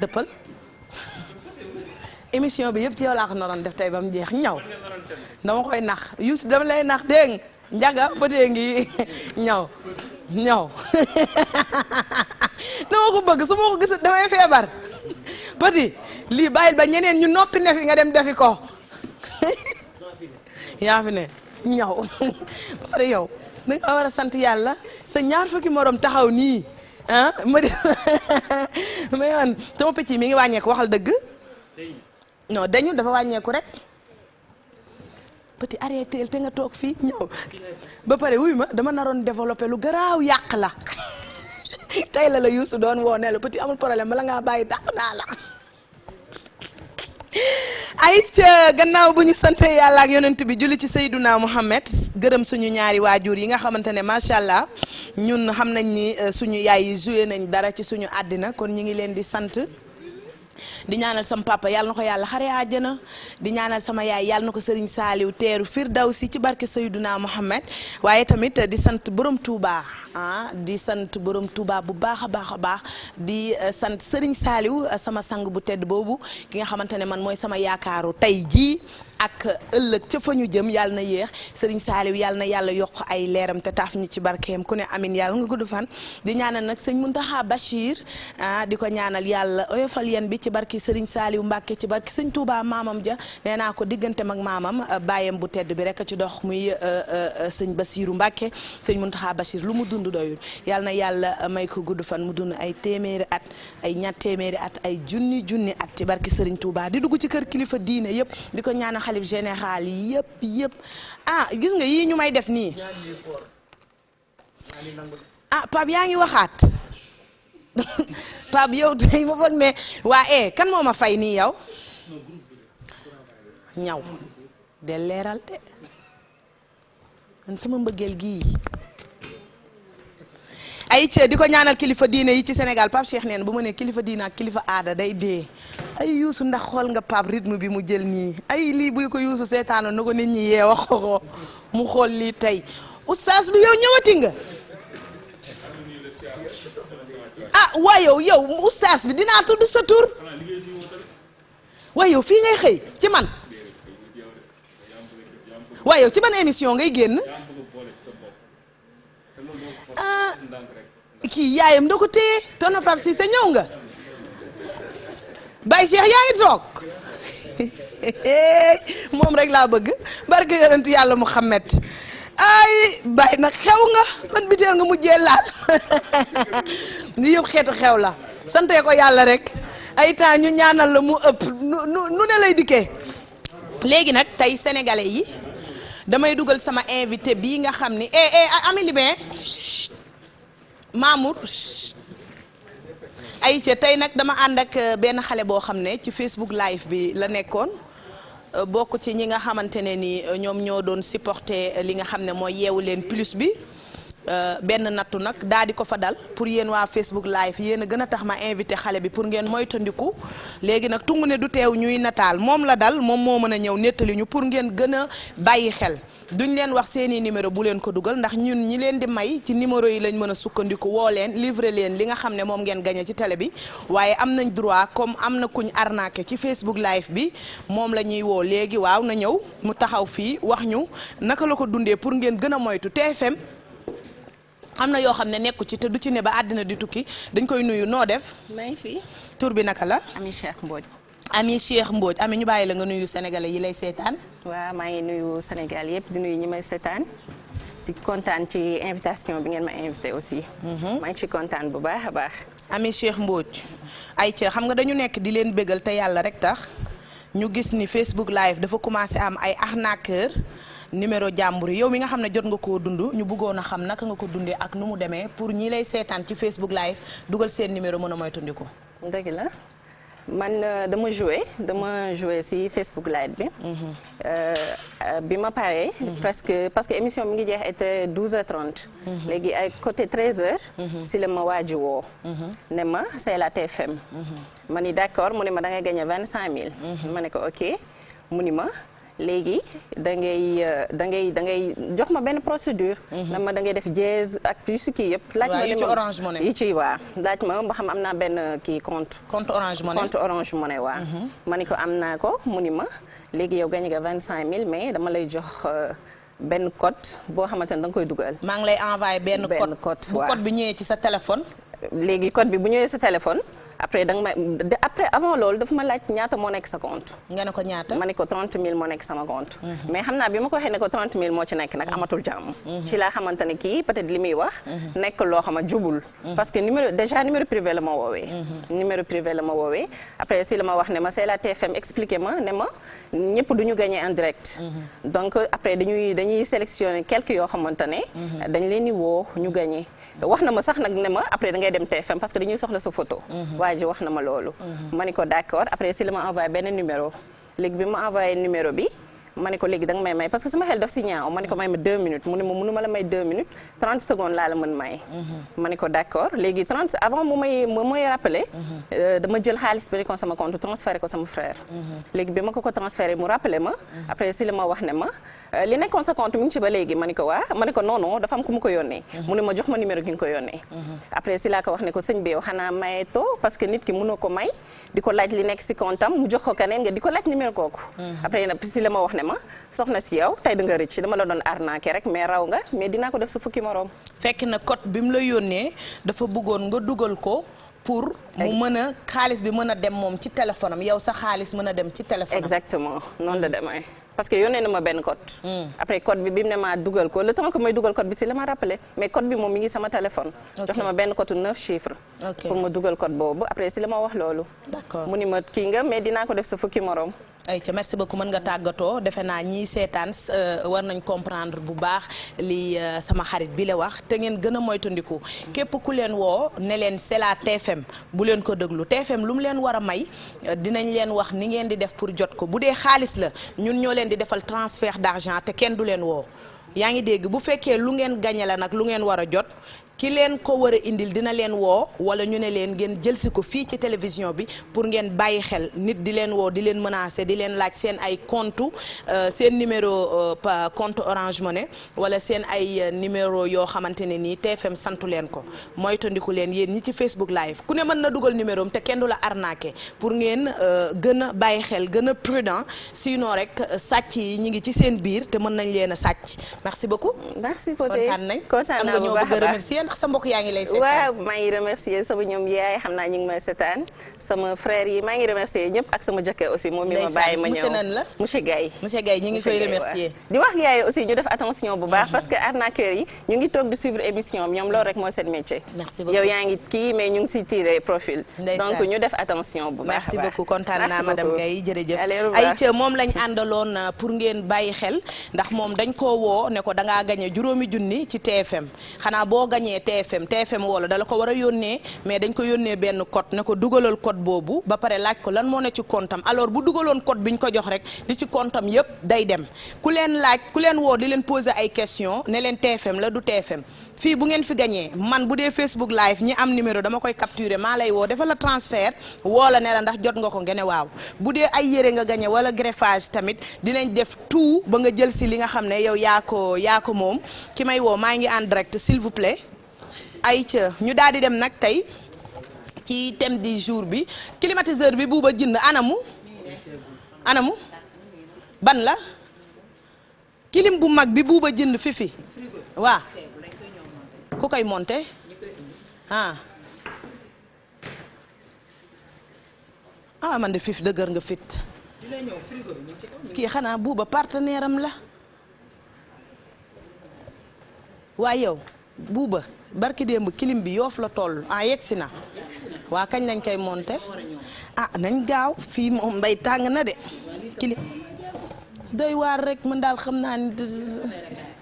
dëppal émission bi yëpp ci yow laa ko naroon def tey ba mu jeex ñaw dama koy nax Youssou dama lay nax dégg nga njaga pëtee ngi ñaw dama ko bëgg su ma ko gisul damay feebar petit lii bàyyil ba ñeneen ñu noppi ne fi nga dem defi ko yaa fi ne ñaw ba pare yow da nga war a sant yàlla sa ñaar fukki morom taxaw nii ah ma di ma yoon sama picc mi ngi wàññeeku waxal dëgg non dañu dafa wàññeeku rek petit arrêté te nga toog fii ñëw ba pare wuy ma dama naroon développé lu garaaw yàq la tey la Youssou doon woo ne la petit amul problème bala ngaa bàyyi dàq naa la ay ca gannaaw bu ñu sante yàlla ak yonent bi julli ci Seydouna Mohamed gërëm suñu ñaari waajur yi nga xamante ne macha allah ñun xam nañ ni suñu yaay yi joué nañ dara ci suñu àddina kon ñu ngi leen di sant di ñaanal sama papa yàlla na ko yàlla xare àjjana di ñaanal sama yaay yàlla na ko Serigne Saliou teeru Firdawsi ci barke Seydouna Mohamed waaye tamit di sant borom Touba di sant borom Touba bu baax a baax a baax di sant Serigne Saliou sama sang bu tedd boobu ki nga xamante ne man mooy sama yaakaaru tey jii ak ëllëg ca fa ñu jëm yàlla na yéex Serigne Saliou yàlla na yàlla yokk ay leeram te taaf ñi ci barkeem ku ne amin yàlla nga gudd fan di ñaanal nag sëñ Mountakha Bachir di ko ñaanal yàlla oyofal yeen bi ci barki Serigne Saliou Mbacke ci barki sëñ Touba maamam ja nee naa ko digganteem ak maamam bàyyam bu tedd bi rek ci dox muy sëñ Bassirou Mbacke sëñ Mountakha Bachir lu mu dund doyul yàlla na yàlla may ko gudd fan mu dund ay téeméeri at ay ñatt téeméeri at ay junni at ci barki Serigne Touba di dugg ci kër kilifa diine yëpp di ko ñaanal xalif général yëpp gis nga yii ñu may def nii Pape yaa ngi waxaat Pape yow tey ma foog ne waa kan moo ma fay nii yow ñaw de leeral de man sama mbëggeel gii ay ci di ko ñaanal kilifa diine yi ci Sénégal Pape Cheikh neen bu ma ne kilifa diine ak kilifa aada day dee ay Youssou ndax xool nga Pape rythme bi mu jël nii ay lii buy ko Youssou seetaanoon na ko nit ñi yee wax ko mu xool lii tey oustaz bi yow ñëwati nga waaye yow oustaz bi dinaa tudd sa tur waaye yow fii ngay xëy ci man waaye yow ci ban émission ngay génn kii yaayam da ko téye tonton Pape Cissé ñëw nga Baye Cheikh yaa ngi toog moom rek laa bëgg barke yonent yàlla Muhammad ay Baye nag xew nga ban biteel nga mujjee laal ni yëpp xeetu xew la sante ko yàlla rek ay temps ñu ñaanal la mu ëpp nu ne lay dikkee léegi nag tey sénégalais yi damay dugal sama invité bii nga xam ni Amélie Ben Mamour ay ca tey nag dama ànd ak benn xale boo xam ne ci Facebook live bi la nekkoon bokk ci ñi nga xamante ne ni ñoom ñoo doon supporter li nga xam ne mooy yeewu leen plus bi benn nattu nag daal di ko fa dal pour yéen waa Facebook live yéen a gën a tax ma invité xale bi pour ngeen moytandiku léegi nag tungu ne du teew ñuy nataal moom la dal moom moo mën a ñëw nettali ñu pour ngeen gën a bàyyi xel duñ leen wax seeni numéro bu leen ko dugal ndax ñun ñi leen di may ci numéro yi lañ mën a sukkandiku woo leen livrer leen li nga xam ne moom ngeen gagné ci télé bi waaye am nañ droit comme am na kuñ arnaqué ci Facebook live bi moom la ñuy woo léegi waaw na ñëw mu taxaw fii wax ñu naka la ko dundee pour ngeen gën a moytu TFM am na yoo xam ne nekku ci te du ci ne ba àddina di tukki dañ koy nuyu noo def. maa ngi fi. tur bi naka la. Ami Cheikh Mbodj. Ami Cheikh Mbodj Ami ñu bàyyi la nga nuyu sénégalais yi lay seetaan. waaw maa ngi nuyu Sénégal yëpp di nuyu ñi may seetaan di kontaan ci invitation bi ngeen ma invité aussi. maa ngi ci kontaan bu baax a baax. Ami Cheikh Mbodj ay ca xam nga dañu nekk di leen bégal te yàlla rek tax ñu gis ni Facebook live dafa commencé am ay arnaqueur numéro jàmbur yi yow mi nga xam ne jot nga koo dund ñu bëggoon a xam naka nga ko dundee ak nu mu demee pour ñi lay seetaan ci Facebook live dugal seen numéro mën a moytandiku. dëgg la man dama joué ci Facebook live bi. bi ma paree. presque parce que émission mi ngi jeex était 12h30. léegi ay côté 13h. si la ma waaji woo. ne ma c'est la TFM. ma ni d'accord mu ne ma da ngay gagné 25000. ma ne ko ok mu ni ma. léegi da ngay jox ma benn procédure. na ma da ngay def dièse ak yu si kii yëpp. laaj ma yi ci Orange Money yi ci waa laaj ma ba xam am naa benn kii compte Orange Money waa. ma ni ko am naa ko mu ni ma léegi yow gagné nga 25000 mais dama lay jox. benn code boo xamante ne da nga koy dugal. maa ngi lay envoyé benn code bu code bi ñëwee ci sa téléphone. léegi code bi bu ñëwee sa téléphone après da nga may après avant loolu dafa ma laaj ñaata moo nekk sa compte. nga ne ko ñaata. ma ne ko 30000 moo nekk sama compte. mais xam naa bi ma ko waxee ne ko 30000 moo ci nekk nag amatul jàmm. ci laa xamante ne kii peut-être li muy wax. nekk loo xam ne jubul. parce que numéro privé la ma woowee. numéro privé la ma woowee après si la ma wax ne ma c'est la TFM expliqué ma ne ma ñëpp du ñu gagné en direct. donc après dañuy sélectionner quelques yoo xamante ne. dañ leen di woo ñu gagné. wax na ma sax nag ne ma après da ngay dem TFM parce que dañuy soxla sa photo. waa ji wax na ma loolu. ma ni ko d'accord après si la ma envoyé benn numéro léegi bi ma envoyé numéro bi ma ne ko léegi da nga may parce que sama xel daf si ñaaw ma ne ko may ma 2 minutes mu ne ma mënuma la may 2 minutes 30 secondes laa la mën may. ma ne ko d'accord léegi 30 avant mu may rappelé. dama jël xaalis bi nekkoon sama compte transféré ko sama frère. léegi bi ma ko transféré mu rappelé ma après si la ma wax ne ma li nekkoon sa compte mi ngi ci ba léegi ma ne ko waa ma ne ko non dafa am ku mu ko yónnee. mu ne ma jox ma numéro ki nga ko yónnee. après si laa ko wax ne ko sëñ bi yow xanaa mayetoo parce que nit ki mënoo ko may di ko laaj li nekk si compte am mu jox ko keneen nga di ko laaj numéro kooku. après si la ma wax ne ma soxna si yow tey da nga rëcc dama la doon arnaqué rek mais raw nga mais dinaa ko def sa fukki moroom. fekk na code bi mu la yónnee dafa bëggoon nga dugal ko pour mu mën a xaalis bi mën a dem moom ci téléphone am yow sa xaalis mën a dem ci téléphone am. exactement noonu la demee. parce que yónnee na ma benn code. après code bi mu ne ma dugal ko le temps que may dugal code bi si la ma rappelé mais code bi moom mi ngi sama téléphone. jox na ma benn code 9 chiffres. pour ma dugal code boobu après si la ma wax loolu. d'accord mu ni ma kii nga mais dinaa ko def sa fukki moroom. ayca merci beaucoup mën nga tàggatoo defe naa ñiy seetaan war nañ comprendre bu baax li sama xarit bi la wax te ngeen gën a moytandiku képp ku leen woo ne leen c'est la TFM bu leen ko déglu TFM lu mu leen war a may dinañ leen wax ni ngeen di def pour jot ko bu dee xaalis la ñun ñoo leen di defal transfert d'argent te kenn du leen woo yaa ngi dégg bu fekkee lu ngeen gagné la nag lu ngeen war a jot ki leen ko war a indil dina leen woo wala ñu ne leen ngeen jël si ko fii ci télévision bi pour ngeen bàyyi xel nit di leen woo di leen menacer di leen laaj seen ay compte seen numéro compte Orange Money wala seen ay numéro yoo xamante ne nii TFM santu leen ko moytandiku leen yéen ñi ci Facebook live ku ne mën na dugal numéro am te kenn du la arnaqué pour ngeen gën a bàyyi xel gën a prudent sinon rek sàcc yi ñi ngi ci seen biir te mën nañ leen a sàcc merci beaucoup. merci Poté kontaan nañ am nga ñoo bëgg a remercier ndax sa mbokk yaa ngi lay seetaan. waaw maa ngi remercier sama ñoom yaay xam naa ñu ngi may seetaan sama frère yi maa ngi remercier ñëpp ak sama jëkkër aussi moom mi ma bàyyi ma ñëw monsieur nan la monsieur Gaye ñi ngi koy remercier di wax gars yi aussi ñu def attention bu baax parce que arnaqueurs yi ñu ngi toog di suivre émission bi ñoom loolu rek mooy seen métier. merci beaucoup yow yaa ngi kii mais ñu ngi siy tiré profil donc ñu def attention bu baax merci beaucoup kontaan naa madame Gaye jërëjëf ay moom lañ àndaloon pour ngeen bàyyi xel ndax moom dañ koo woo ne ko da ngaa gagné juróomi junni ci TFM xanaa boo gagné TFM wala dala ko war a yónnee mais dañ ko yónnee benn code ne ko dugalal code boobu ba pare laaj ko lan moo ne ci comptam alors bu dugaloon code bi ñu ko jox rek li ci comptam yépp day dem ku leen woo di leen poser ay question ne leen TFM la du TFM fii bu ngeen fi gagné man bu dee Facebook live ñi am numéro dama koy capturer maa lay woo defal la transfert woo la ne la ndax jot nga ko ngeen waaw bu dee ay yére nga gagné wala greffage tamit dinañ def tout ba nga jël si li nga xam ne yow yaa ko moom ki may woo maa ngi en direct s'il vous plaît ayca ñu daal di dem nag tey ci thème du jour bi climatiseur bi buuba jënd anamu ban la clim bu mag bi buuba jënd fi waa ku koy monter man de fif dëgër nga fit kii xanaa buuba partenaire am la waa yow buuba barki démb clim bi yoof la toll yegsi na waa kañ lañ koy monter nañ gaaw fii moom mbay tàng na de clim doy waar rek man daal xam naa ni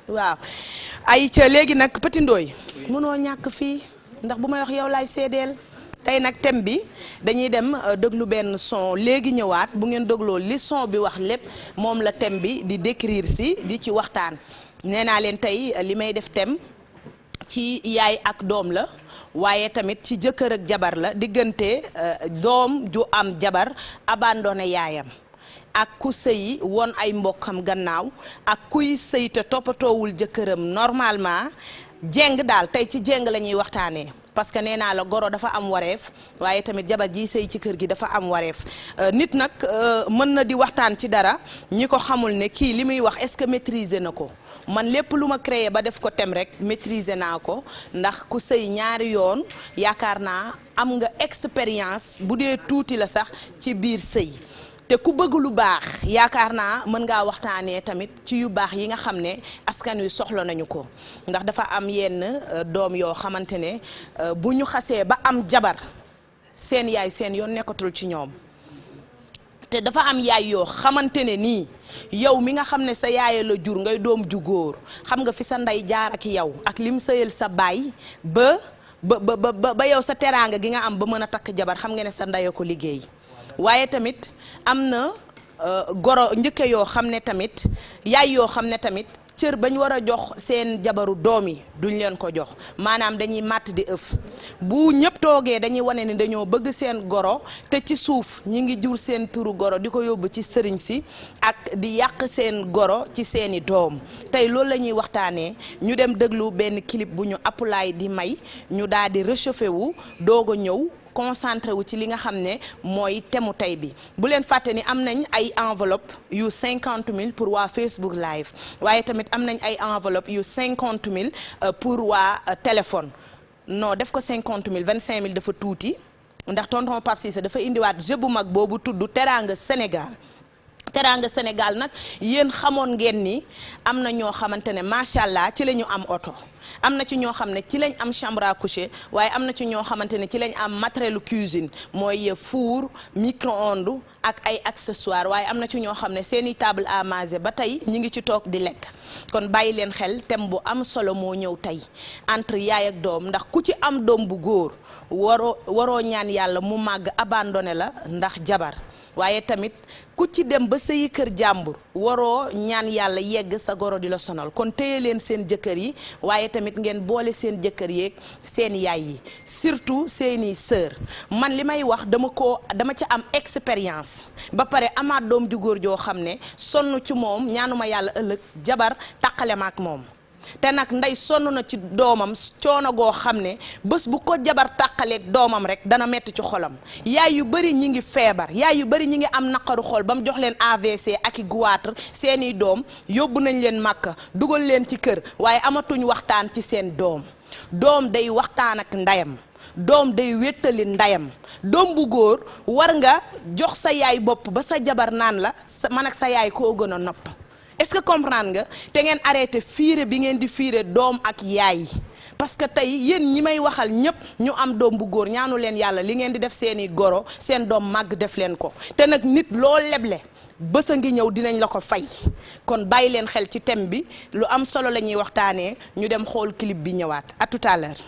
waaw ay ca léegi nag Petit Ndoye mënoo ñàkk fii ndax bu may wax yow laay seedeel tey nag thème bi dañuy dem déglu benn son léegi ñëwaat bu ngeen dégloo li son bi wax lépp moom la thème bi di décrire si di ci waxtaan nee naa leen tey li may def thème ci yaay ak doom la waaye tamit ci jëkkër ak jabar la diggante doom ju am jabar abandonné yaayam ak ku sëyi won ay mbokkam gannaaw ak kuy sëy te toppatoowul jëkkëram normalement jeng daal tey ci jeng la ñuy waxtaanee parce que nee naa la goro dafa am wareef waaye tamit jabar ji sëy ci kër gi dafa am wareef nit nag mën na di waxtaan ci dara ñi ko xamul ne kii li muy wax est-ce que maîtriser na ko man lépp lu ma créé ba def ko tem rek maîtriser naa ko ndax ku sëy ñaari yoon yaakaar naa am nga expérience bu dee tuuti la sax ci biir sëy te ku bëgg lu baax yaakaar naa mën ngaa waxtaanee tamit ci yu baax yi nga xam ne askan wi soxla nañu ko ndax dafa am yenn doom yoo xamante ne bu ñu xasee ba am jabar seen yaay seen yoon nekkatul ci ñoom te dafa am yaay yoo xamante ne nii yow mi nga xam ne sa yaay la jur ngay doom ju góor xam nga fi sa ndey jaar ak yow ak lim sëyal sa baay ba yow sa teraanga gi nga am ba mën a takk jabar xam nga ne sa ndey ko liggéey waaye tamit am na goro njëkke yoo xam ne tamit yaay yoo xam ne tamit cër bañ war a jox seen jabaru doom yi duñ leen ko jox maanaam dañuy màtt di ëf bu ñëpp toogee dañuy wane ni dañoo bëgg seen goro te ci suuf ñi ngi jur seen turu goro di ko yóbbu ci sëriñ si ak di yàq seen goro ci seeni doom tey loolu la ñuy waxtaanee ñu dem déglu benn clip bu ñu appulaay di may ñu daal di réchauffé wu doog a ñëw concentré wu ci li nga xam ne mooy temu tey bi bu leen fàtte ni am nañ ay enveloppe yu 50 000 pour waa Facebook live waaye tamit am nañ ay enveloppe yu 50 000 pour waa téléphone non def ko 50 000 25 000 dafa tuuti ndax tonton Pape Cissé dafa indiwaat jeu bu mag boobu tudd Teranga Sénégal Teranga Sénégal nag yéen xamoon ngeen ni am na ñoo xamante ne macha allah ci la ñu am oto am na ci ñoo xam ne ci lañ am chambre à coucher waaye am na ci ñoo xamante ne ci lañ am matériel cuisine mooy four micro-ondes ak ay accessoires waaye am na ci ñoo xam ne seeni table à manger ba tey ñi ngi ci toog di lekk kon bàyyi leen xel thème bu am solo moo ñëw tey entre yaay ak doom ndax ku ci am doom bu góor waroo ñaan yàlla mu màgg abandonné la ndax jabar waaye tamit ku ci dem ba sëyi kër jàmbur waroo ñaan yàlla yegg sa goro di la sonal kon téye leen seen jëkkër yi waaye tamit ngeen boole seen jëkkër yeeg seen yaay yi surtout seeni sœur man li may wax dama ci am expérience ba pare amaat doom ju góor joo xam ne sonn ci moom ñaanuma yàlla ëllëg jabar taqale ma ak moom te nag ndey sonn na ci doomam coono goo xam ne bés bu ko jabar tàqaleeg doomam rek dana metti ci xolam yaay yu bari ñi ngi feebar yaay yu bari ñi ngi am naqaru xol ba mu jox leen AVC ak i goitre seeni doom yóbbu nañ leen Makka dugal leen ci kër waaye amatuñ waxtaan ci seen doom day waxtaan ak ndeyam doom day wéttali ndeyam doom bu góor war nga jox sa yaay bopp ba sa jabar naan la man ak sa yaay koo gën a nopp est-ce que comprendre nga te ngeen arrêté fiire bi ngeen di fiire doom ak yaay parce que tey yéen ñi may waxal ñëpp ñu am doom bu góor ñaanu leen yàlla li ngeen di def seeni goro seen doom màgg def leen ko te nag nit loo leble bés a ngi ñëw dinañ la ko fay kon bàyyi leen xel ci thème bi lu am solo la ñuy waxtaanee ñu dem xool clip bi ñëwaat à tout à l'heure.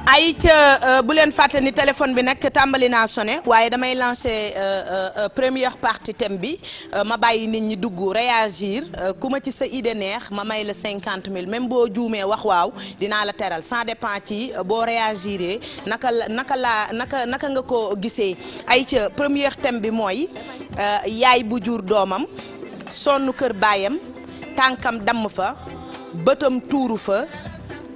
ay ca bu leen fàtte ni téléphone bi nag tàmbali naa sonné waaye damay lancer première partie thème bi ma bàyyi nit ñi dugg réagir ku ma ci sa idée neex ma may la 50 000 même boo juumee wax waaw dinaa la teral ça dépend ci boo réagiree naka nga ko gisee ay ca première thème bi mooy yaay bu jur doomam sonn kër baayam tànkam damm fa bëtam tuuru fa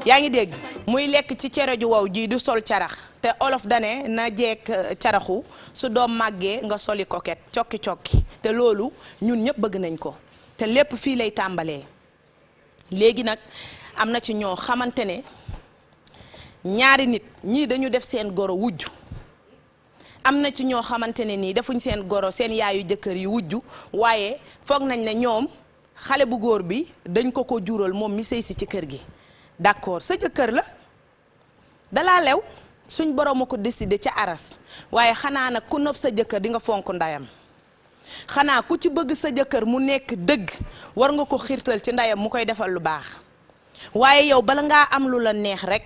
yaa ngi dégg muy lekk ci cere ju wow ji du sol carax te olof dane na jeeg caraxu su doom màggee nga soli koket cokki te loolu ñun ñëpp bëgg nañ ko te lépp fii lay tàmbalee. léegi nag am na ci ñoo xamante ne ñaari nit ñii dañu def seen goro wujj am na ci ñoo xamante ne nii defuñ seen goro seen yaayu jëkkër yi wujj waaye foog nañ ne ñoom xale bu góor bi dañ ko jural moom mi sëy si ci kër gi. d'accord sa jëkkër la dalaa lew suñ borom a ko décidé ca aras waaye xanaa nag ku nopp sa jëkkër di nga fonk ndayam xanaa ku ci bëgg sa jëkkër mu nekk dëgg war nga ko xiirtal ci ndayam mu koy defal lu baax waaye yow bala ngaa am lu la neex rek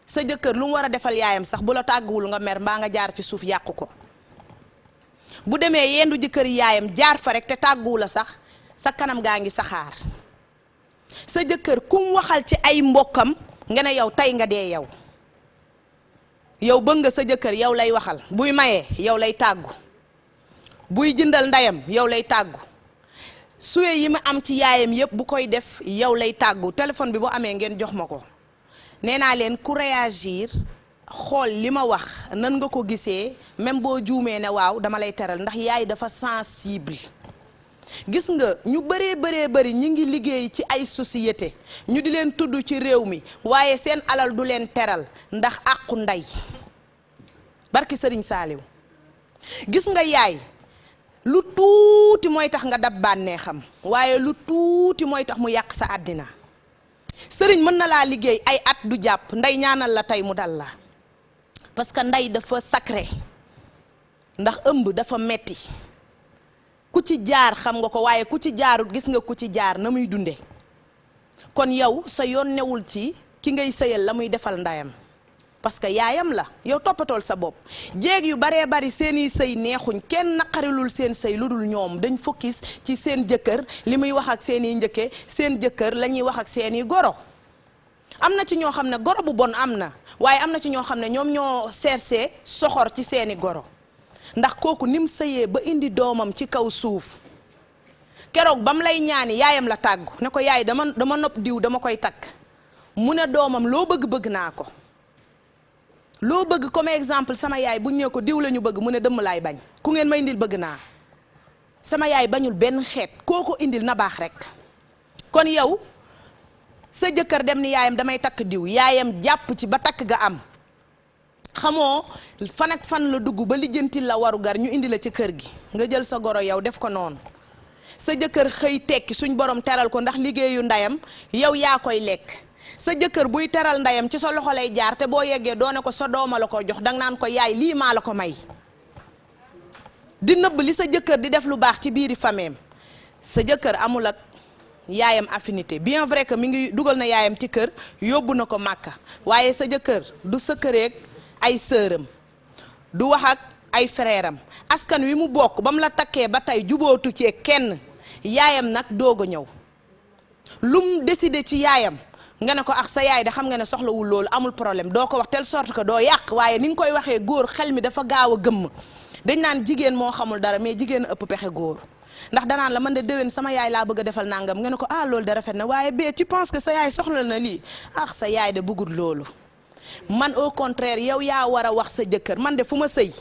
sa jëkkër lu mu war a defal yaayam sax bu la tàgguwul nga mer mbaa nga jaar ci suuf yàqu ko bu demee yendu jëkkër yaayam jaar fa rek te tàgguwu la sax sa kanam gaa ngi saxaar sa jëkkër kum waxal ci ay mbokkam nga ne yow tey nga dee yow bëgg nga sa jëkkër yow lay waxal buy mayee yow lay tàggu buy jëndal ndayam yow lay tàggu suwe yi ma am ci yaayam yëpp bu koy def yow lay tàggu téléphone bi bu amee ngeen jox ma ko nee naa leen ku réagir xool li ma wax nan nga ko gisee même boo juumee ne waaw dama lay teral ndax yaay dafa sensible. gis nga ñu bëree ñi ngi liggéey ci ay société ñu di leen tudd ci réew mi waaye seen alal du leen teral ndax àqu ndey barki Sëriñ Saaliw gis nga yaay lu tuuti mooy tax nga dab bànneexam waaye lu tuuti mooy tax mu yàq sa àddina sëriñ mën na laa liggéey ay at du jàpp ndey ñaanal la tey mu dal la parce que ndey dafa sacré ndax ëmb dafa metti ku ci jaar xam nga ko waaye ku ci jaarut gis nga ku ci jaar na muy dunde kon yow sa yoon newul ci ki ngay sëyal la muy defal ndayam parce que yaayam la yow toppatool sa bopp jéeg yu baree bari seeni sëy neexuñ kenn naqarilul seen sëy lu dul ñoom dañ focus ci seen jëkkër li muy wax ak seeni njëkke seen jëkkër la ñuy wax ak seeni goro am na ci ñoo xam ne goro bu bon am na waaye am na ci ñoo xam ne ñoom ñoo cherché soxor ci seeni goro ndax kooku ni mu sëyee ba indi doomam ci kaw suuf keroog ba mu lay ñaani yaayam la tàggu ne ko yaay dama nopp diw dama koy takk mu ne doomam loo bëgg naa ko loo bëgg comme exemple sama yaay bu ñëwee ko diw la ñu bëgg mu ne dëmm laay bañ ku ngeen may indil bëgg naa sama yaay bañul benn xeet koo ko indil na baax rek kon yow sa jëkkër dem ni yaayam damay takk diw yaayam jàpp ci ba takk ga am xamoo fan ak fan la dugg ba lijjantil la waru gar ñu indi la ci kër gi nga jël sa goro yow def ko noonu sa jëkkër xëy tekki suñ borom teral ko ndax liggéeyu ndayam yow yaa koy lekk sa jëkkër buy teral ndayam ci sa loxo lay jaar te boo yeggee doone ko sa dooma la ko jox danga naan ko yaay lii maa la ko may di nëbb li sa jëkkër di def lu baax ci biiri fameem sa jëkkër amul ak yaayam affinité bien vrai que mi ngi dugal na yaayam ci kër yóbbu na ko màkka waaye sa jëkkër du sa këreeg ay sëram du wax ak ay frère am askan wi mu bokk ba mu la takkee ba tey jubootu ci kenn yaayam nag doog a ñëw lum décidé ci yaayam nga ne ko ak sa yaay da xam nga ne soxlawul loolu amul problème doo ko wax telle sorte que doo yàq waaye ni nga koy waxee góor xel mi dafa gaaw a gëmm dañ naan jigéen moo xamul dara mais jigéen ëpp pexe góor ndax danaan la man de déwén sama yaay laa bëgg a defal nangam nga ne ko ah loolu de rafet na waaye bee tu penses que sa yaay soxla na lii ah sa yaay de bëggul loolu man au contraire yow yaa war a wax sa jëkkër man de fu ma sëy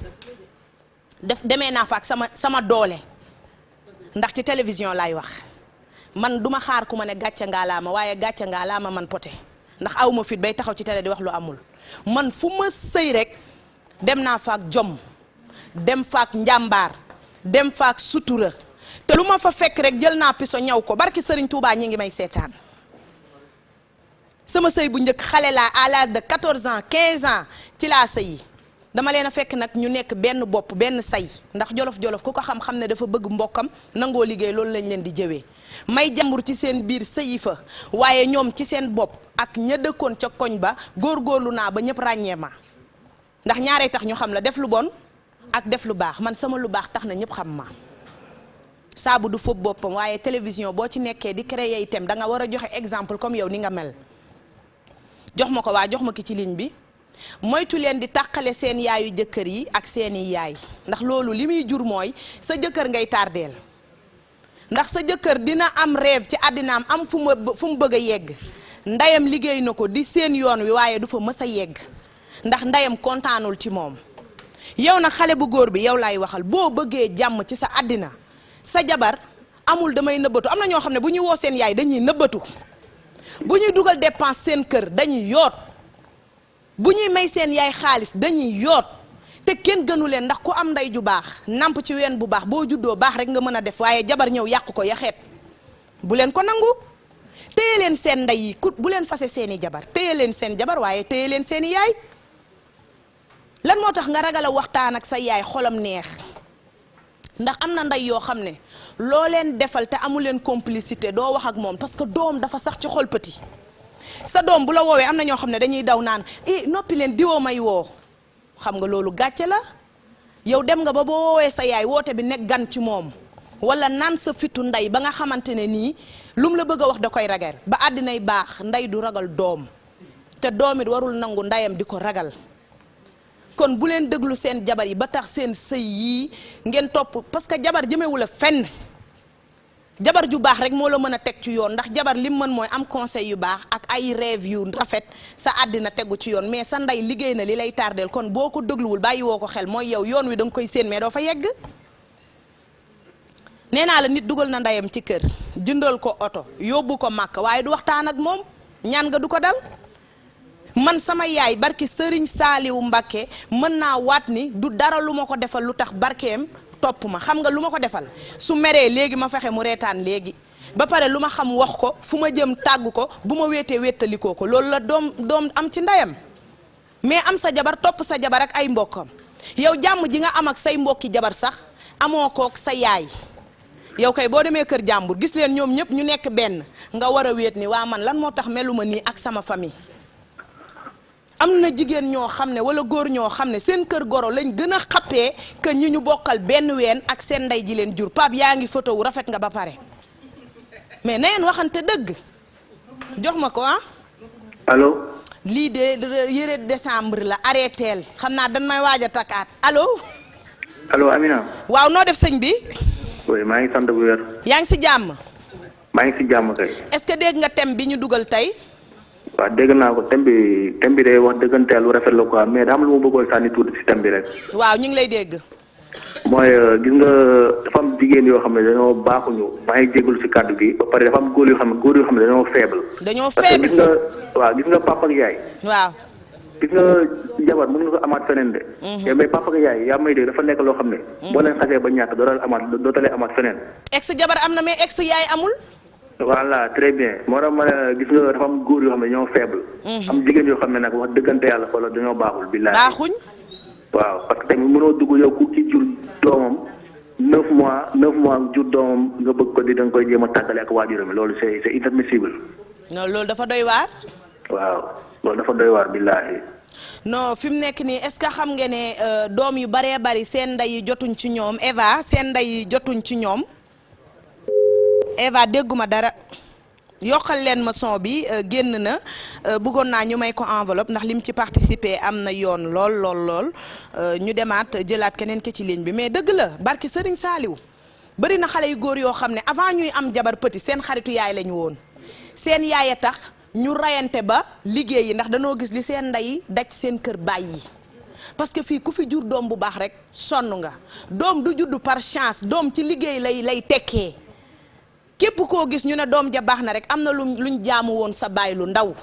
demee naa fa ak sama doole ndax ci télévision laay wax man duma xaar ku ma ne gàcce ngaa laa ma waaye gàcce ngaa laa ma man poté ndax aw ma fit bay taxaw ci télé di wax lu amul man fu ma sëy rek dem naa fa ak jom dem fa ak njàmbaar dem fa ak sutura te lu ma fa fekk rek jël naa piso ñaw ko barki Serigne Touba ñi ngi may seetaan sama sëy bu njëkk xale laa à l'âge de 14 ans 15 ans ci laa sëyi dama leen a fekk nag ñu nekk benn bopp benn say ndax jolof-jolof ku ko xam-xam ne dafa bëgg mbokkam nangoo liggéey loolu lañ leen di jëwee may jàmbur ci seen biir sëyi fa waaye ñoom ci seen bopp ak ña dëkkoon ca koñ ba góorgóorlu naa ba ñëpp ràññee ma ndax ñaaree tax ñu xam la def lu bon ak def lu baax man sama lu baax tax na ñëpp xam ma saabu du fóot boppam waaye télévision boo ci nekkee di créer itam da nga war a joxe exemple comme yow ni nga mel jox ma ko waa jox ma ki ci ligne bi moytu leen di tàqale seen yaayu jëkkër yi ak seeni yaay ndax loolu li muy jur mooy sa jëkkër ngay tardeel ndax sa jëkkër dina am rêve ci àddinaam am fu mu bëgg a yegg ndeyam liggéey na ko di seen yoon wi waaye du fa mës a yegg ndax ndeyam kontaanul ci moom yow nag xale bu góor bi yow laay waxal boo bëggee jàmm ci sa àddina sa jabar amul damay nëbbatu am na ñoo xam ne bu ñuy woo seen yaay dañuy nëbbatu bu ñuy dugal dépense seen kër dañuy yoot bu ñuy may seen yaay xaalis dañuy yoot te kenn gënu leen ndax ku am ndey ju baax namp ci ween bu baax boo juddoo baax rek nga mën a def waaye jabar ñëw yàq ko yaxeet bu leen ko nangu téye leen seen ndey yi ku bu leen fase seeni jabar téye leen seen jabar waaye téye leen seeni yaay lan moo tax nga ragal a waxtaan ak sa yaay xolam neex ndax am na ndey yoo xam ne loo leen defal te amu leen complicité doo wax ak moom parce que doom dafa sax ci xol petit sa doom bu la woowee am na ñoo xam ne dañuy daw naan noppi leen diwoo may woo xam nga loolu gàcce la yow dem nga ba boo woowee sa yaay woote bi nekk gan ci moom wala naan sa fitu ndey ba nga xamante ne nii lum la bëgg a wax da koy ragal ba àddinay baax ndey du ragal doom te doom it warul nangu ndeyam di ko ragal kon bu leen déglu seen jabar yi ba tax seen sëy yii ngeen topp parce que jabar jëmewu la fenn jabar ju baax rek moo la mën a teg ci yoon ndax jabar lim mën mooy am conseil yu baax ak ay rêve yu rafet sa àddina tegu ci yoon mais sa ndey liggéey na li lay tardeel kon boo ko dégluwul bàyyi woo ko xel mooy yow yoon wi da nga koy séen mais doo fa yegg nee naa la nit dugal na ndeyam ci kër jëndal ko oto yóbbu ko màkk waaye du waxtaan ak moom ñaan nga du ko dal man sama yaay barki Sëriñ Saaliwu Mbakke mën naa waat ni du dara lu ma ko defal lu tax barkeem topp ma xam nga lu ma ko defal su meree léegi ma fexe mu reetaan léegi ba pare lu ma xam wax ko fu ma jëm tàggu ko bu ma wéetee wéttalikoo ko loolu la doom am ci ndeyam mais am sa jabar topp sa jabar ak ay mbokkam yow jàmm ji nga am ak say mbokki jabar sax amoo kook sa yaay yow kay boo demee kër jàmbur gis leen ñoom ñëpp ñu nekk benn nga war a wéet ni waa man lan moo tax meluma nii ak sama famille am na jigéen ñoo xam ne wala góor ñoo xam ne seen kër goro lañ gën a xappee que ñi ñu bokkal benn ween ak seen ndey ji leen jur Pape yaa ngi photo wu rafet nga ba pare mais na ngeen waxante dëgg jox ma ko allo. lii de yére décembre la arrêteel xam naa dañ may waaj a takkaat allo. allo Amina. waaw noo def sëñ bi. oui maa ngi sant bu wér. yaa ngi si jàmm. maa ngi si jàmm kay. est-ce que dégg nga thème bi ñu dugal tey. waaw dégg naa ko thème bi day wax dëgganteel lu rafet la quoi mais daa am lu ma bëggoon sànni tuuti si thème bi rek. waaw ñu ngi lay dégg. mooy gis nga dafa am jigéen yoo xam ne dañoo baaxuñu maa ngi jégalu si kàddu gi ba pare dafa am góor yoo xam ne dañoo faible. dañoo parce que faible gis nga waaw gis nga papa ak yaay. waaw. gis nga jabar mën nga ko amaat feneen de. mais papa ak yaay yaa may dégg dafa nekk loo xam ne. boo leen xasee ba ñàkk dootalee amaat feneen. ex jabar am na mais ex yaay amul. voilà très bien moo tax ma gis nga dafa am góor yoo xam ne ñoo faible. am jigéen yoo xam ne nag wax dëggante yàlla xoolal dañoo baaxul. billaay baaxuñ. waaw parce que tamit mënoo dugg yow ku ci jur doomam 9 mois jur doomam nga bëgg ko di da nga koy jéem a tàggale ak waajuram loolu c'est inadmissible. non loolu dafa doy waar. waaw loolu dafa doy waar billaay. non fi mu nekk nii est-ce que xam nga ne doom yu baree bari seen ndey yi jotuñ ci ñoom Eva seen ndey yi jotuñ ci ñoom. Eva dégguma dara yokkal leen ma son bi génn na bëggoon naa ñu may ko enveloppe ndax lim ci participer am na yoon lool ñu demaat jëlaat keneen ki ci ligne bi mais dëgg la barki Sëriñ Saaliw bari na xale yu góor yoo xam ne avant ñuy am jabar petit seen xaritu yaay lañu woon seen yaay a tax ñu rayante ba liggéey yi ndax danoo gis li seen ndey daj seen kër bàyyi parce que fii ku fi jur doom bu baax rek sonn nga doom du juddu par chance doom ci liggéey lay tekkee. képp koo gis ñu ne doom ja baax na rek am na luñ jaamu woon sa baay lu ndaw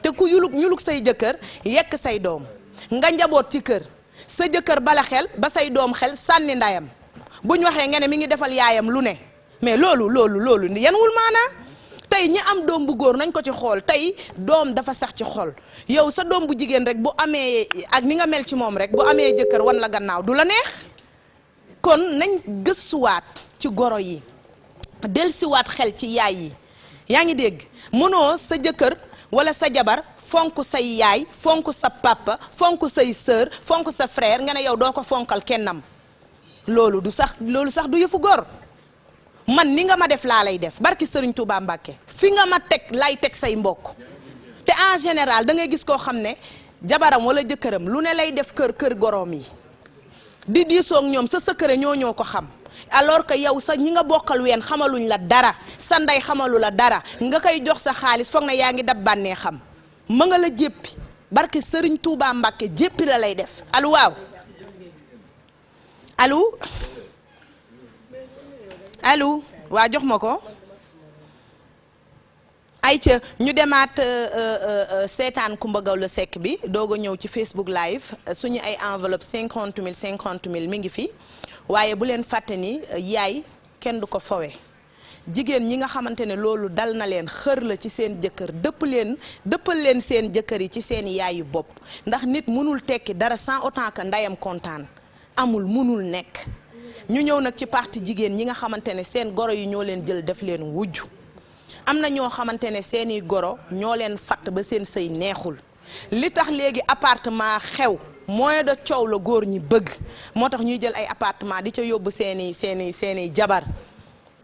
te ku ñuluk say jëkkër yekk say doom nga njaboot ci kër sa jëkkër bala xel ba say doom xel sànni ndayam buñ waxee nga ne mi ngi defal yaayam lu ne mais loolu yan wul maanaa tey ñi am doom bu góor nañ ko ci xool tey doom dafa sax ci xol yow sa doom bu jigéen rek bu amee ak ni nga mel ci moom rek bu amee jëkkër wan la gannaaw du la neex kon nañ gëstuwaat ci goro yi delsiwaat xel ci yaay yi yaa ngi dégg mënoo sa jëkkër wala sa jabar fonk say yaay fonk sa papa fonk say sœur fonk sa frère nga ne yow doo ko fonkal kennam loolu sax du yëfu gor man ni nga ma def laa lay def barki Sëriñ Tuubaa Mbàkke fi nga ma teg lay teg say mbokk te en général da ngay gis koo xam ne jabaram wala jëkkëram lu ne lay def kër goroom yi di diisoog ñoom sa sëkkëre ñoo ko xam alors que yow sa ñi nga bokkal ween xamaluñ la dara sa ndey xamalu la dara nga koy jox sa xaalis foog na yaa ngi dab bànnee xam ma nga la jéppi barke Sëriñ Tuubaa Mbàkke jéppi la lay def allo waaw allo waa jox ma ko ayca ñu demaat seetaan Coumba Gawlo Seck bi doog a ñëw ci Facebook live suñu ay enveloppe 50 000 50 000 mi ngi fi waaye bu leen fàtte ni yaay kenn du ko fowe jigéen ñi nga xamante ne loolu dal na leen xër la ci seen jëkkër dëppal leen seen jëkkër yi ci seen yaayu bopp ndax nit mënul tekki dara sans autant que ndeyam kontaan amul mënul nekk ñu ñëw nag ci parti jigéen ñi nga xamante ne seen goro yi ñoo leen jël def leen wujj am na ñoo xamante ne seeni goro ñoo leen fatt ba seen sëy neexul li tax léegi appartement xew moyen de coow la góor ñi bëgg moo tax ñuy jël ay appartement di ca yóbbu seeni jabar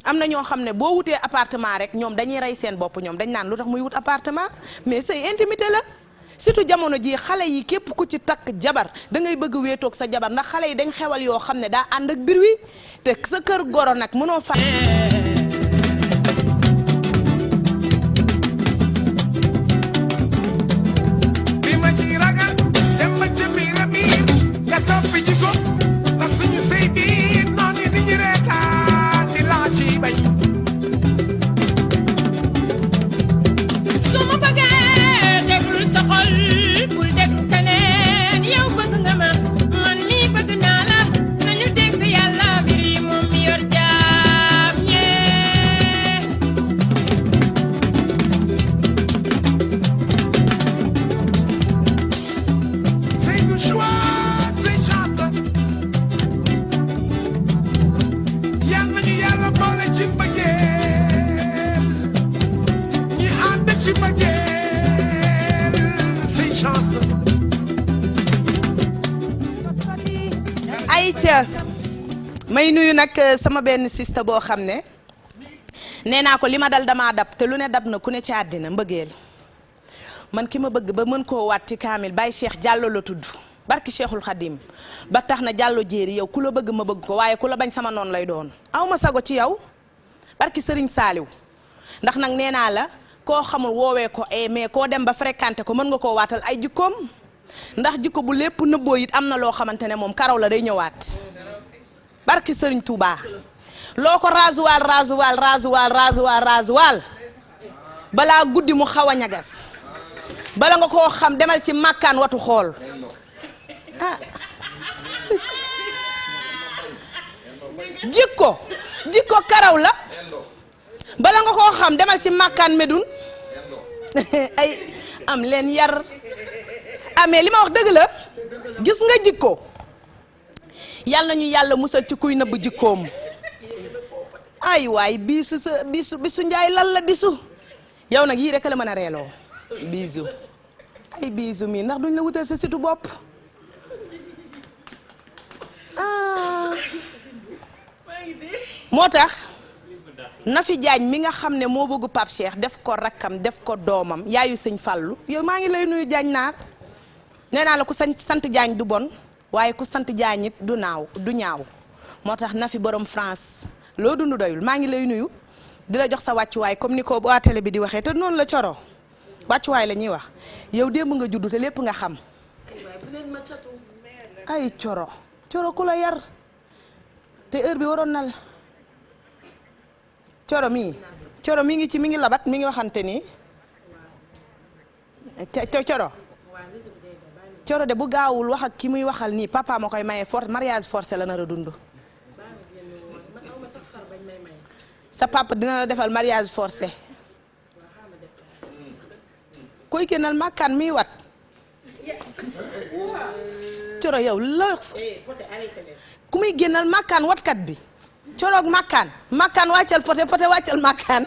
am na ñoo xam ne boo wutee appartement rek ñoom dañuy rey seen bopp ñoom dañ naan lu tax muy wut appartement mais sëy intimité la surtout jamono ji xale yi képp ku ci takk jabar da ngay bëgg wéetoog sa jabar ndax xale yi dañ xewal yoo xam ne daa ànd ak bir wi te sa kër goro nag mënoo fa may nuyu nag sama benn sista boo xam ne nee naa ko li ma dal damaa dab te lu ne dab na ku ne ci àddina mbëggeel man ki ma bëgg ba mën koo waat ci kaamil Baye Cheikh Diallo la tudd barki Cheikhul Khadim ba tax na Diallo jéeri yow ku la bëgg ma bëgg ko waaye ku la bañ sama noonu lay doon aw ma sago ci yow barki Serigne Saliou ndax nag nee naa la koo xamul woowee ko mais koo dem ba fréquenté ko mën nga koo waatal ay jikkoom ndax jikko bu lépp nëbboo it am na loo xamante ne moom karaw la day ñëwaat barki Sëriñ Touba loo ko raasuwaal balaa guddi mu xaw a ñagas bala nga koo xam demal ci màkkaan watu xool ah jikko karaw la bala nga koo xam demal ci màkkaan medun ay am leen yar amee li ma wax dëgg la gis nga jikko yàlla nañu yàlla musal ci kuy nëbb jikkoom ay waay bisu njaay lan la bisu yow nag yii rek la mën a reeloo bisu ay bisu mii ndax duñ la wutal sa situ bopp moo tax Nafi Jaañ mi nga xam ne moo bëggu Pape Cheikh def ko rakkam def ko doomam yaayu sëñ Fàllu yow maa ngi lay nuyu Jaañ naar nee naa la ku sant Jaañ du bon waaye ku sant Jaañ it du ñaaw moo tax Nafi borom France loo dund doyul maa ngi lay nuyu di la jox sa wàccuwaay comme ni ko waa télé bi di waxee te noonu la coro wàccuwaay la ñuy wax yow démb nga juddu te lépp nga xam ay coro ku la yar te heure bi waroon na la coro mi ngi labat mi ngi waxante ni coro de bu gaawul wax ak ki muy waxal nii papa ma koy maye mariage forcé la nar a dund sa papa dina la defal mariage forcé koy génnal màkkaan miy wat coro yow la ku muy génnal màkkaan watkat bi coroog màkkaan wàccal poté wàccal màkkaan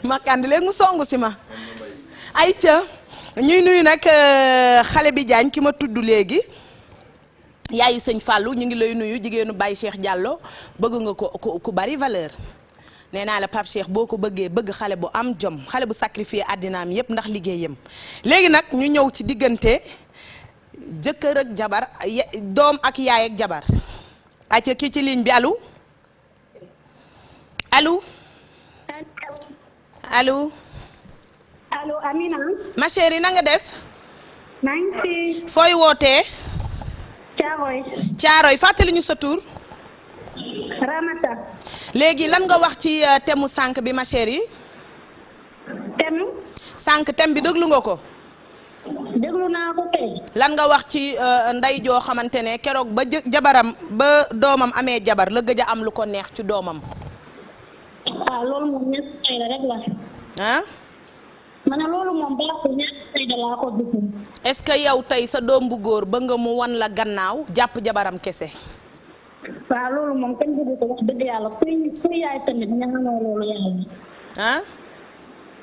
màkkaan di léegi mu songu si ma ay ca ñuy nuyu nag xale bi Jaañ ki ma tudd léegi yaayu sëñ Fallou ñu ngi lay nuyu jigéenu Baye Cheikh Diallo bëgg nga ko ku bari valeur nee naa la Pape Cheikh boo ko bëggee bëgg xale bu am jom xale bu sacrifié àddinaam yépp ndax liggéeyam léegi nag ñu ñëw ci diggante jëkkër ak jabar doom ak yaay ak jabar acca kii ci ligne bi allo allo allo allo Amina. ma chérie na nga def. maa ngi fi. fooy wootee. Caaroy. fàttali ñu sa tur. Ramata. léegi lan nga wax ci thème sànq bi ma chérie. thème bi déglu nga ko. déglu naa ko tey. lan nga wax ci ndey joo xamante ne keroog ba jabaram ba doomam amee jabar la gëj a am lu ko neex ci doomam. loolu moom ñett fayda rek la. ma ne loolu moom baaxul ñett fayda laa ko dugg. est-ce que yow tey sa doom bu góor ba nga mu wan la gannaaw jàpp jabaram kese. waaw loolu moom kenn dugg ko wax dëgg yàlla kuy yaay tamit ñaanoo loolu yàlla.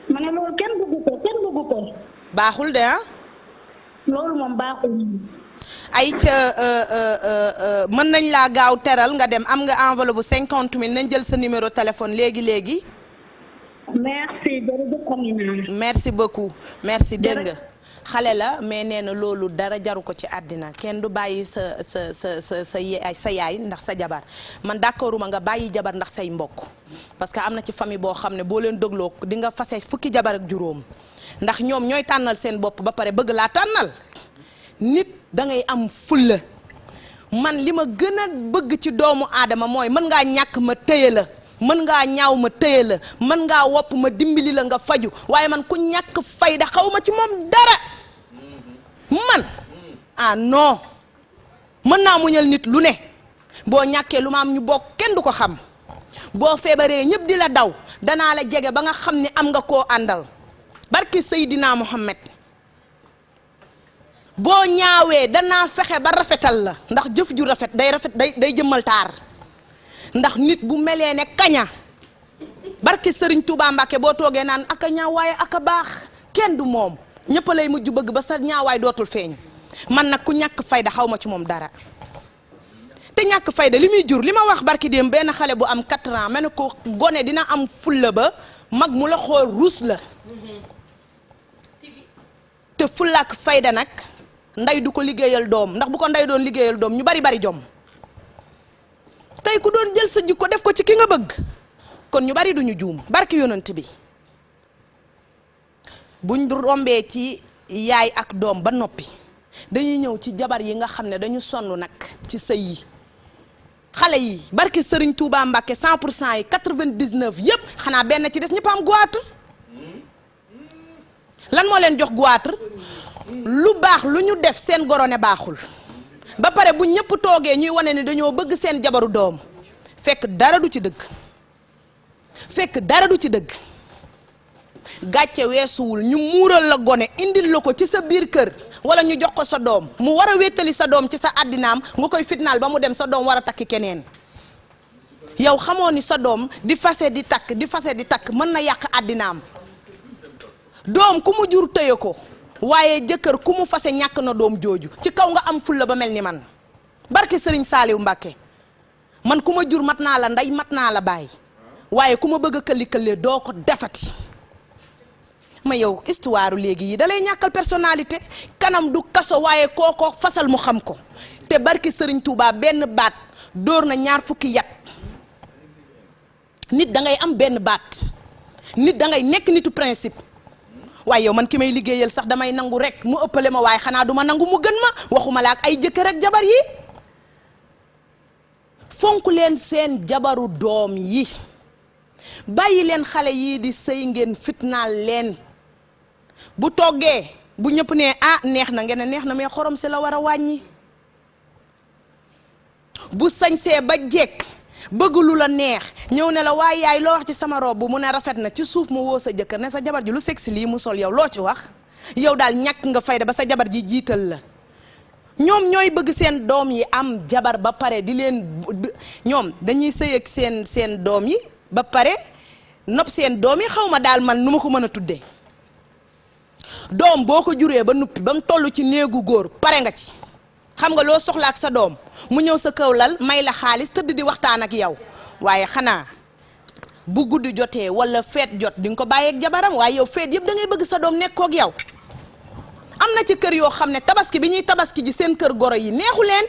ma ne loolu kenn dugg ko. baaxul de loolu moom baaxul. ay ca mën nañ laa gaaw teral nga dem am nga enveloppe bu 50 000 nañ jël sa numéro téléphone léegi. merci jërëjëf Amina. merci beaucoup merci dégg nga xale la mais nee na loolu dara jaru ko ci àddina kenn du bàyyi sa yaay ndax sa jabar man d'accorduma nga bàyyi jabar ndax say mbokk parce que am na ci famille boo xam ne boo leen dégloo di nga fase fukki jabar ak juróom ndax ñoom ñooy tànnal seen bopp ba pare bëgg laa tànnal nit da ngay am fulla man li ma gën a bëgg ci doomu aadama mooy mën ngaa ñàkk ma téye la mën ngaa ñaaw ma téye la mën ngaa wopp ma dimbali la nga faju waaye man ku ñàkk fayda xaw ma ci moom dara man non mën naa muñal nit lu ne boo ñàkkee lu ma am ñu bokk kenn du ko xam boo feebaree ñëpp di la daw danaa la jege ba nga xam ne am nga koo àndal barki Seydina Muhammad boo ñaawee danaa fexe ba rafetal la ndax jëf ju rafet day jëmmal taar ndax nit bu melee ne kaña barki Sëriñ Tuubaa Mbàkke boo toogee naan aka ñaaw waaye aka baax kenn du moom ñëpp lay mujj bëgg ba sa ñaawaay dootul feeñ man nag ku ñàkk fayda xaw ma ci moom dara te ñàkk fayda li muy jur li ma wax barki dem benn xale bu am 4 ans ma ne ko gone dina am fulla ba mag mu la xool ruus la te fulla ak fayda nag ndey du ko liggéeyal doom ndax bu ko ndey doon liggéeyal doom ñu bari jom tey ku doon jël sa jikko def ko ci ki nga bëgg kon ñu bari duñu juum barki yonent bi buñ rombee ci yaay ak doom ba noppi dañuy ñëw ci jabar yi nga xam ne dañu sonn nag ci sëy yi xale yi barki Sëriñ Tuubaa Mbàkke 100% yi 99 yépp xanaa benn ci des ñëpp am goitre lan moo leen jox goitre lu baax lu ñu def seen gorone baaxul ba pare bu ñëpp toogee ñuy wane ni dañoo bëgg seen jabaru doom fekk dara du ci dëgg gàcce weesuwul ñu muural la gone indil la ko ci sa biir kër wala ñu jox ko sa doom mu war a wéttali sa doom ci sa àddinaam nga koy fitnaal ba mu dem sa doom war a takki keneen yow xamoo ni sa doom di fase di takk mën na yàq àddinaam doom ku mu jur tëye ko waaye jëkkër ku mu fase ñàkk na doom jooju ci kaw nga am fulla ba mel ni man barke Sëriñ Saaliw Mbàkke man ku ma jur mat naa la ndey mat naa la baay waaye ku ma bëgg a këlli-këllee doo ko defati ma yow histoire léegi yi dalay ñàkkal personnalité kanam du kaso waaye kooko fasal mu xam ko te barke Sëriñ Tuubaa benn baat dóor na 20 yat nit da ngay am benn baat nit da ngay nekk nitu principe waaye yow man ki may liggéeyal sax damay nangu rek mu ëppale ma waaye xanaa duma nangu mu gën ma waxuma la ak ay jëkkër ak jabar yi fonk leen seen jabaru doom yi bàyyi leen xale yii di sëy ngeen fitnaal leen bu toggee bu ñëpp ne neex na ngeen ne neex na mais xorom si la war a wàññi bu sañsee ba jekk bëgg lu la neex ñëw ne la waaye yaay loo wax ci sama robe mu ne rafet na ci suuf mu woo sa jëkkër ne sa jabar ji lu sexy lii mu sol yow loo ci wax yow daal ñàkk nga fayda ba sa jabar ji jiital la ñoom ñooy bëgg seen doom yi am jabar ba pare di leen ñoom dañuy sëy ak seen doom yi ba pare nopp seen doom yi xaw ma daal man nu ma ko mën a tuddee doom boo ko juree ba nuppi ba mu toll ci néegu góor pare nga ci xam nga loo soxla ak sa doom mu ñëw sa kaw lal may la xaalis tëdd di waxtaan ak yow waaye xanaa bu guddi jotee wala feet jot di nga ko bàyyeeg jabaram waaye yow feet yëpp da ngay bëgg sa doom nekkoo ak yow am na ci kër yoo xam ne tabaski bi ñuy tabaski ji seen kër goro yi neexu leen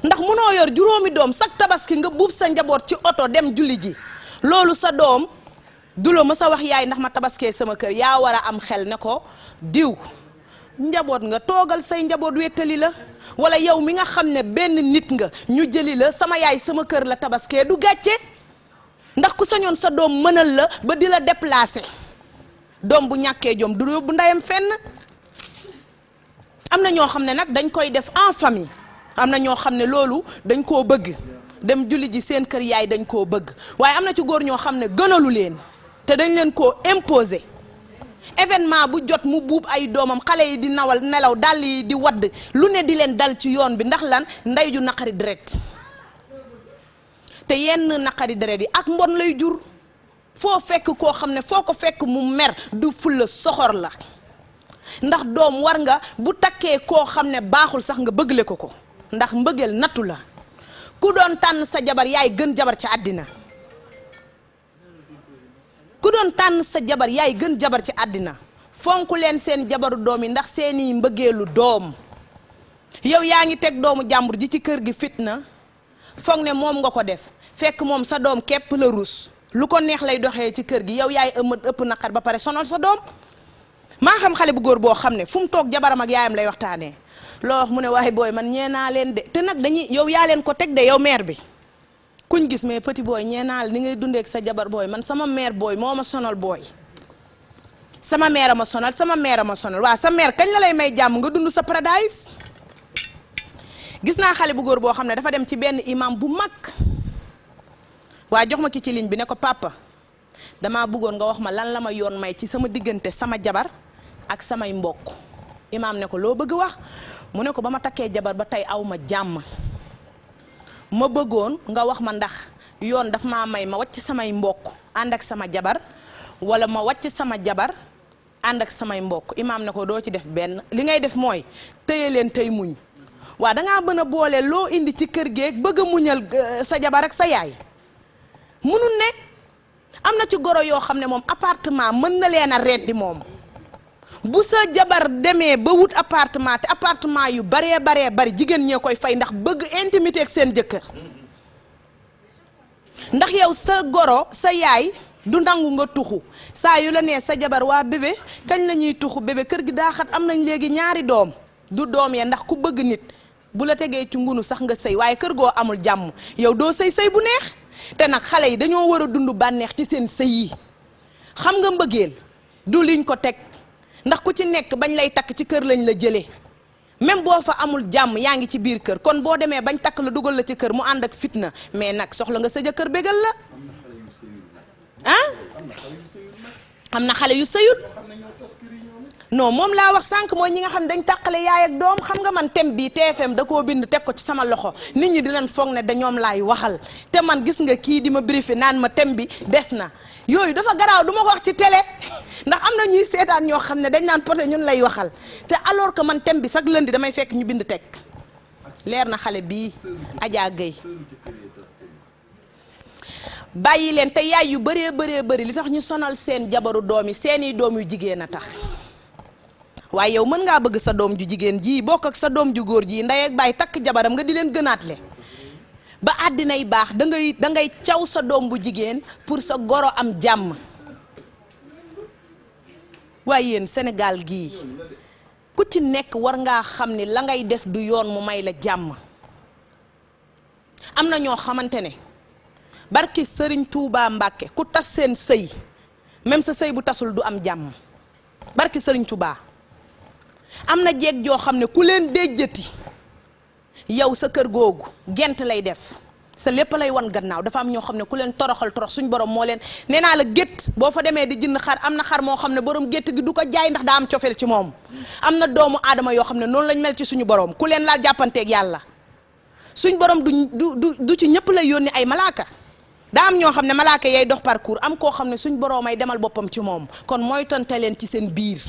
ndax munoo yor juróomi doom sak tabaski nga buub sa njaboot ci oto dem julli ji loolu sa doom du la mës a wax yaay ndax ma tabaskee sama kër yaa war a am xel ne ko diw njaboot nga toogal say njaboot wettali la wala yow mi nga xam ne benn nit nga ñu jëli la sama yaay sama kër la tabaskee du gàcce ndax ku sañoon sa doom mënal la ba di la déplacer doom bu ñàkkee jom du yóbbu ndeyam fenn am na ñoo xam ne nag dañ koy def en famille am na ñoo xam ne loolu dañ koo bëgg dem julli ji seen kër yaay dañ koo bëgg waaye am na ci góor ñoo xam ne gënalu leen te dañ leen koo imposer événement bu jot mu buub ay doomam xale yi di nelaw dàll yi di wadd lu ne di leen dal ci yoon bi ndax lan ndey ju naqari deret te yenn naqari deret yi ak mbon lay jur foo fekk koo xam ne foo ko fekk mu mer du fulla soxor la ndax doom war nga bu takkee koo xam ne baaxul sax nga bëggle ko ndax mbëggeel nattu la ku doon tànn sa jabar yaay gën jabar ci àddina ku doon tànn sa jabar yaay gën jabar ci àddina fonk leen seen jabaru doom yi ndax seeni mbëggeelu doom yow yaa ngi teg doomu jàmbur ji ci kër gi fitna foog ne moom nga ko def fekk moom sa doom képp la ruus lu ko neex lay doxee ci kër gi yow yaay ëpp naqar ba pare sonal sa doom maa xam xale bu góor boo xam ne fu mu toog jabaram ak yaayam lay waxtaanee loo wax mu ne waaye booy man ñee naa leen de te nag dañuy yow yaa leen ko teg de yow mère bi kuñ gis mais petit booy ñee naa ni ngay dundee ak sa jabar booy man sama mère booy moo ma sonal booy sama mère a ma sonal sama mère a ma sonal waaw sa mère kañ la lay may jàmm nga dund sa paradise gis naa xale bu góor boo xam ne dafa dem ci benn imam bu mag waa jox ma ki ci ligne bi ne ko papa damaa bëggoon nga wax ma lan la ma yoon may ci sama diggante sama jabar ak samay mbokk imaam ne ko loo bëgg wax mu ne ko ba ma takkee jabar ba tey aw ma jàmm ma bëggoon nga wax ma ndax yoon daf maa may ma wàcc samay mbokk ànd ak sama jabar wala ma wàcc sama jabar ànd ak samay mbokk imaam ne ko doo ci def benn li ngay def mooy tëye leen tey muñ waa dangaa mën a boole loo indi ci kër geeg bëgg a muñal sa jabar ak sa yaay munul ne am na ci goro yoo xam ne moom appartement mën na leen a rendi moom bu sa jabar demee ba wut appartement te appartement yu baree bari jigéen ñee koy fay ndax bëgg intimité ak seen jëkkër ndax yow sa goro sa yaay du nangu nga tuxu saa yu la nee sa jabar waa bébé kañ la ñuy tuxu bébé kër gi daa xat am nañ léegi ñaari doom du doom ya ndax ku bëgg nit bu la tegee ci ngunu sax nga sëy waaye kër goo amul jàmm yow doo sëy bu neex te nag xale yi dañoo war a dund bànneex ci seen sëy yi xam nga mbëggeel du liñ ko teg ndax ku ci nekk bañ lay takk ci kër lañ la jëlee même boo fa amul jàmm yaa ngi ci biir kër kon boo demee bañ takk la dugal la ci kër mu ànd ak fitna mais nag soxla nga sa jëkkër bégal la ah am na xale yu sëyul non moom laa wax sànq mooy ñi nga xam dañ tàqale yaay ak doom xam nga man thème bii TFM da koo bind teg ko ci sama loxo nit ñi dinañ foog ne dañoom laay waxal te man gis nga kii di ma briefé naan ma thème bi des na yooyu dafa garaaw du ma ko wax ci télé ndax am na ñuy seetaan ñoo xam ne dañ naan poté ñun lay waxal te alors que man thème bi sax lundi damay fekk ñu bind teg leer na xale bii Adja Gueye bàyyi leen te yaay yu bëree bëri li tax ñu sonal seen jabaru doom yi seeni doom yu jigéen a tax waaye yow mën ngaa bëgg sa doom ju jigéen ji bokk ak sa doom ju góor ji ndey ak baay takk jabaram nga di leen gënaatle ba àddinay baax da ngay caw sa doom bu jigéen pour sa goro am jàmm waaye yéen Sénégal gii ku ci nekk war ngaa xam ni la ngay def du yoon mu may la jàmm am na ñoo xamante ne barki Sëriñ Tuubaa Mbàkke ku tas seen sëy même sa sëy bu tasul du am jàmm barki Sëriñ Tuubaa am na jeeg joo xam ne ku leen déjjati yow sa kër googu gent lay def sa lépp lay wan gannaaw dafa am ñoo xam ne ku leen toroxal torox suñ borom moo leen nee naa la gétt boo fa demee di jënd xar am na xar moo xam ne borom gétt gi du ko jaay ndax daa am cofeel ci moom am na doomu aadama yoo xam ne noonu lañ mel ci suñu borom ku leen laal jàppanteeg yàlla suñ borom du ci ñëpp lay yónni ay malaaka daa am ñoo xam ne malaaka yay dox parcours am koo xam ne suñ borom ay demal boppam ci moom kon mooy tonte leen ci seen biir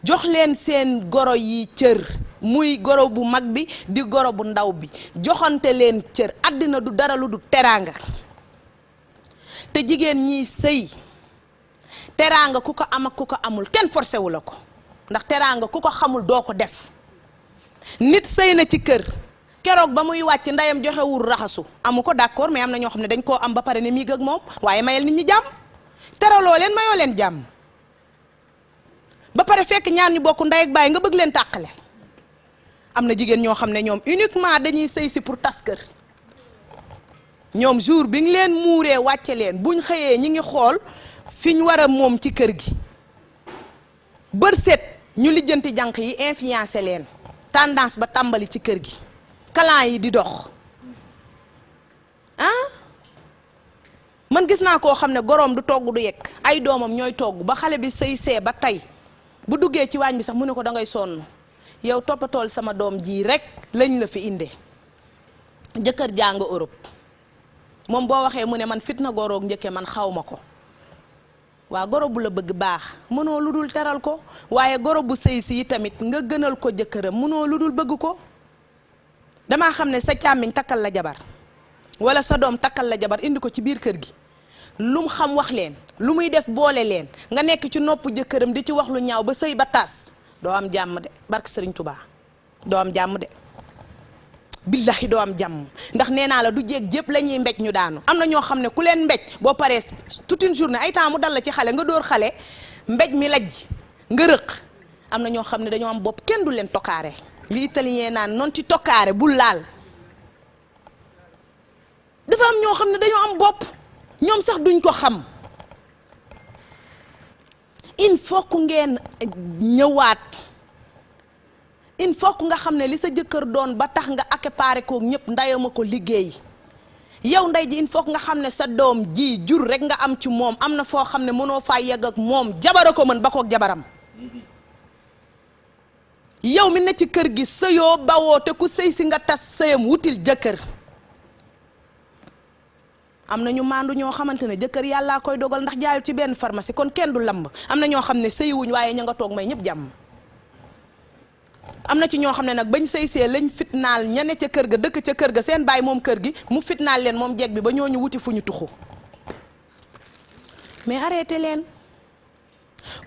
jox leen seen goro yi cër muy goro bu mag bi di goro bu ndaw bi joxante leen cër àddina du dara lu du teraanga te jigéen ñiy sëy teraanga ku ko am ak ku ko amul kenn forcé wu la ko ndax teraanga ku ko xamul doo ko def nit sëy na ci kër keroog ba muy wàcc ndeyam joxewul raxasu amu ko d'accord mais am na ñoo xam ne dañ koo am ba pare ne miig ak moom waaye mayal nit ñi jàmm teraloo leen mayoo leen jàmm ba pare fekk ñaar ñu bokk ndey ak baay nga bëgg leen tàqale. am na jigéen ñoo xam ne ñoom uniquement dañuy sëy si pour tas kër ñoom jour bi nga leen muuree wàcce leen buñ xëyee ñi ngi xool fi ñu war a moom ci kër gi bër set ñu lijjanti jànq yi influencé leen tendance ba tàmbali ci kër gi kalan yi di dox man gis naa koo xam ne goroom du togg du yekk ay doomam ñooy togg ba xale bi sëy see ba tey bu duggee ci waañ bi sax mu ne ko da ngay sonn yow toppatool sama doom ji rek lañ la fi inde jëkkër jàng Europe moom boo waxee mu ne man fitna goroog njëkke man xaw ma ko waa goro bu la bëgg baax mënoo lu dul teral ko waaye goro bu sëy si tamit nga gënal ko jëkkëram mënoo lu dul bëgg ko damaa xam ne sa càmmiñ takkal la jabar wala sa doom takkal la jabar indi ko ci biir kër gi lu mu xam wax leen lu muy def boole leen nga nekk ci nopp jëkkëram di ci wax lu ñaaw ba sëy ba tas doo am jàmm de barke Sëriñ Tuubaa doo am jàmm de billahi doo am jàmm ndax nee naa la du jéeg jépp la ñuy mbéj ñu daanu am na ñoo xam ne ku leen mbéj boo paree toute une journée ay temps mu dal la ci xale nga dóor xale mbéj mi lajj nga rëq am na ñoo xam ne dañoo am bopp kenn du leen tokkaare li italien naan non ci tokkaare bul laal dafa am ñoo xam ne dañoo am bopp ñoom sax duñ ko xam il faut que ngeen ñëwaat il faut que nga xam ne li sa jëkkër doon ba tax nga accaparé ko ñëpp ndeyama ko liggéey yow ndey ji il faut que nga xam ne sa doom ji jur rek nga am ci moom am na foo xam ne mënoo faa yegg ak moom jabara ko mën ba kook jabaram yow mi ne ci kër gi sëyoo bawoo te ku sëy si nga tas sëyam wutil jëkkër am na ñu maandu ñoo xamante ne jëkkër yàllaa koy dogal ndax jaayul ci benn pharmacie kon kenn du lamb am na ñoo xam ne sëyiwuñ waaye ña nga toog may ñëpp jàmm am na ci ñoo xam ne nag bañ sëy see lañ fitnaal ña ne ca kër ga dëkk ca kër ga seen baay moom kër gi mu fitnaal leen moom jeeg bi ba ñooñu wuti fu ñu tuxu mais arrêté leen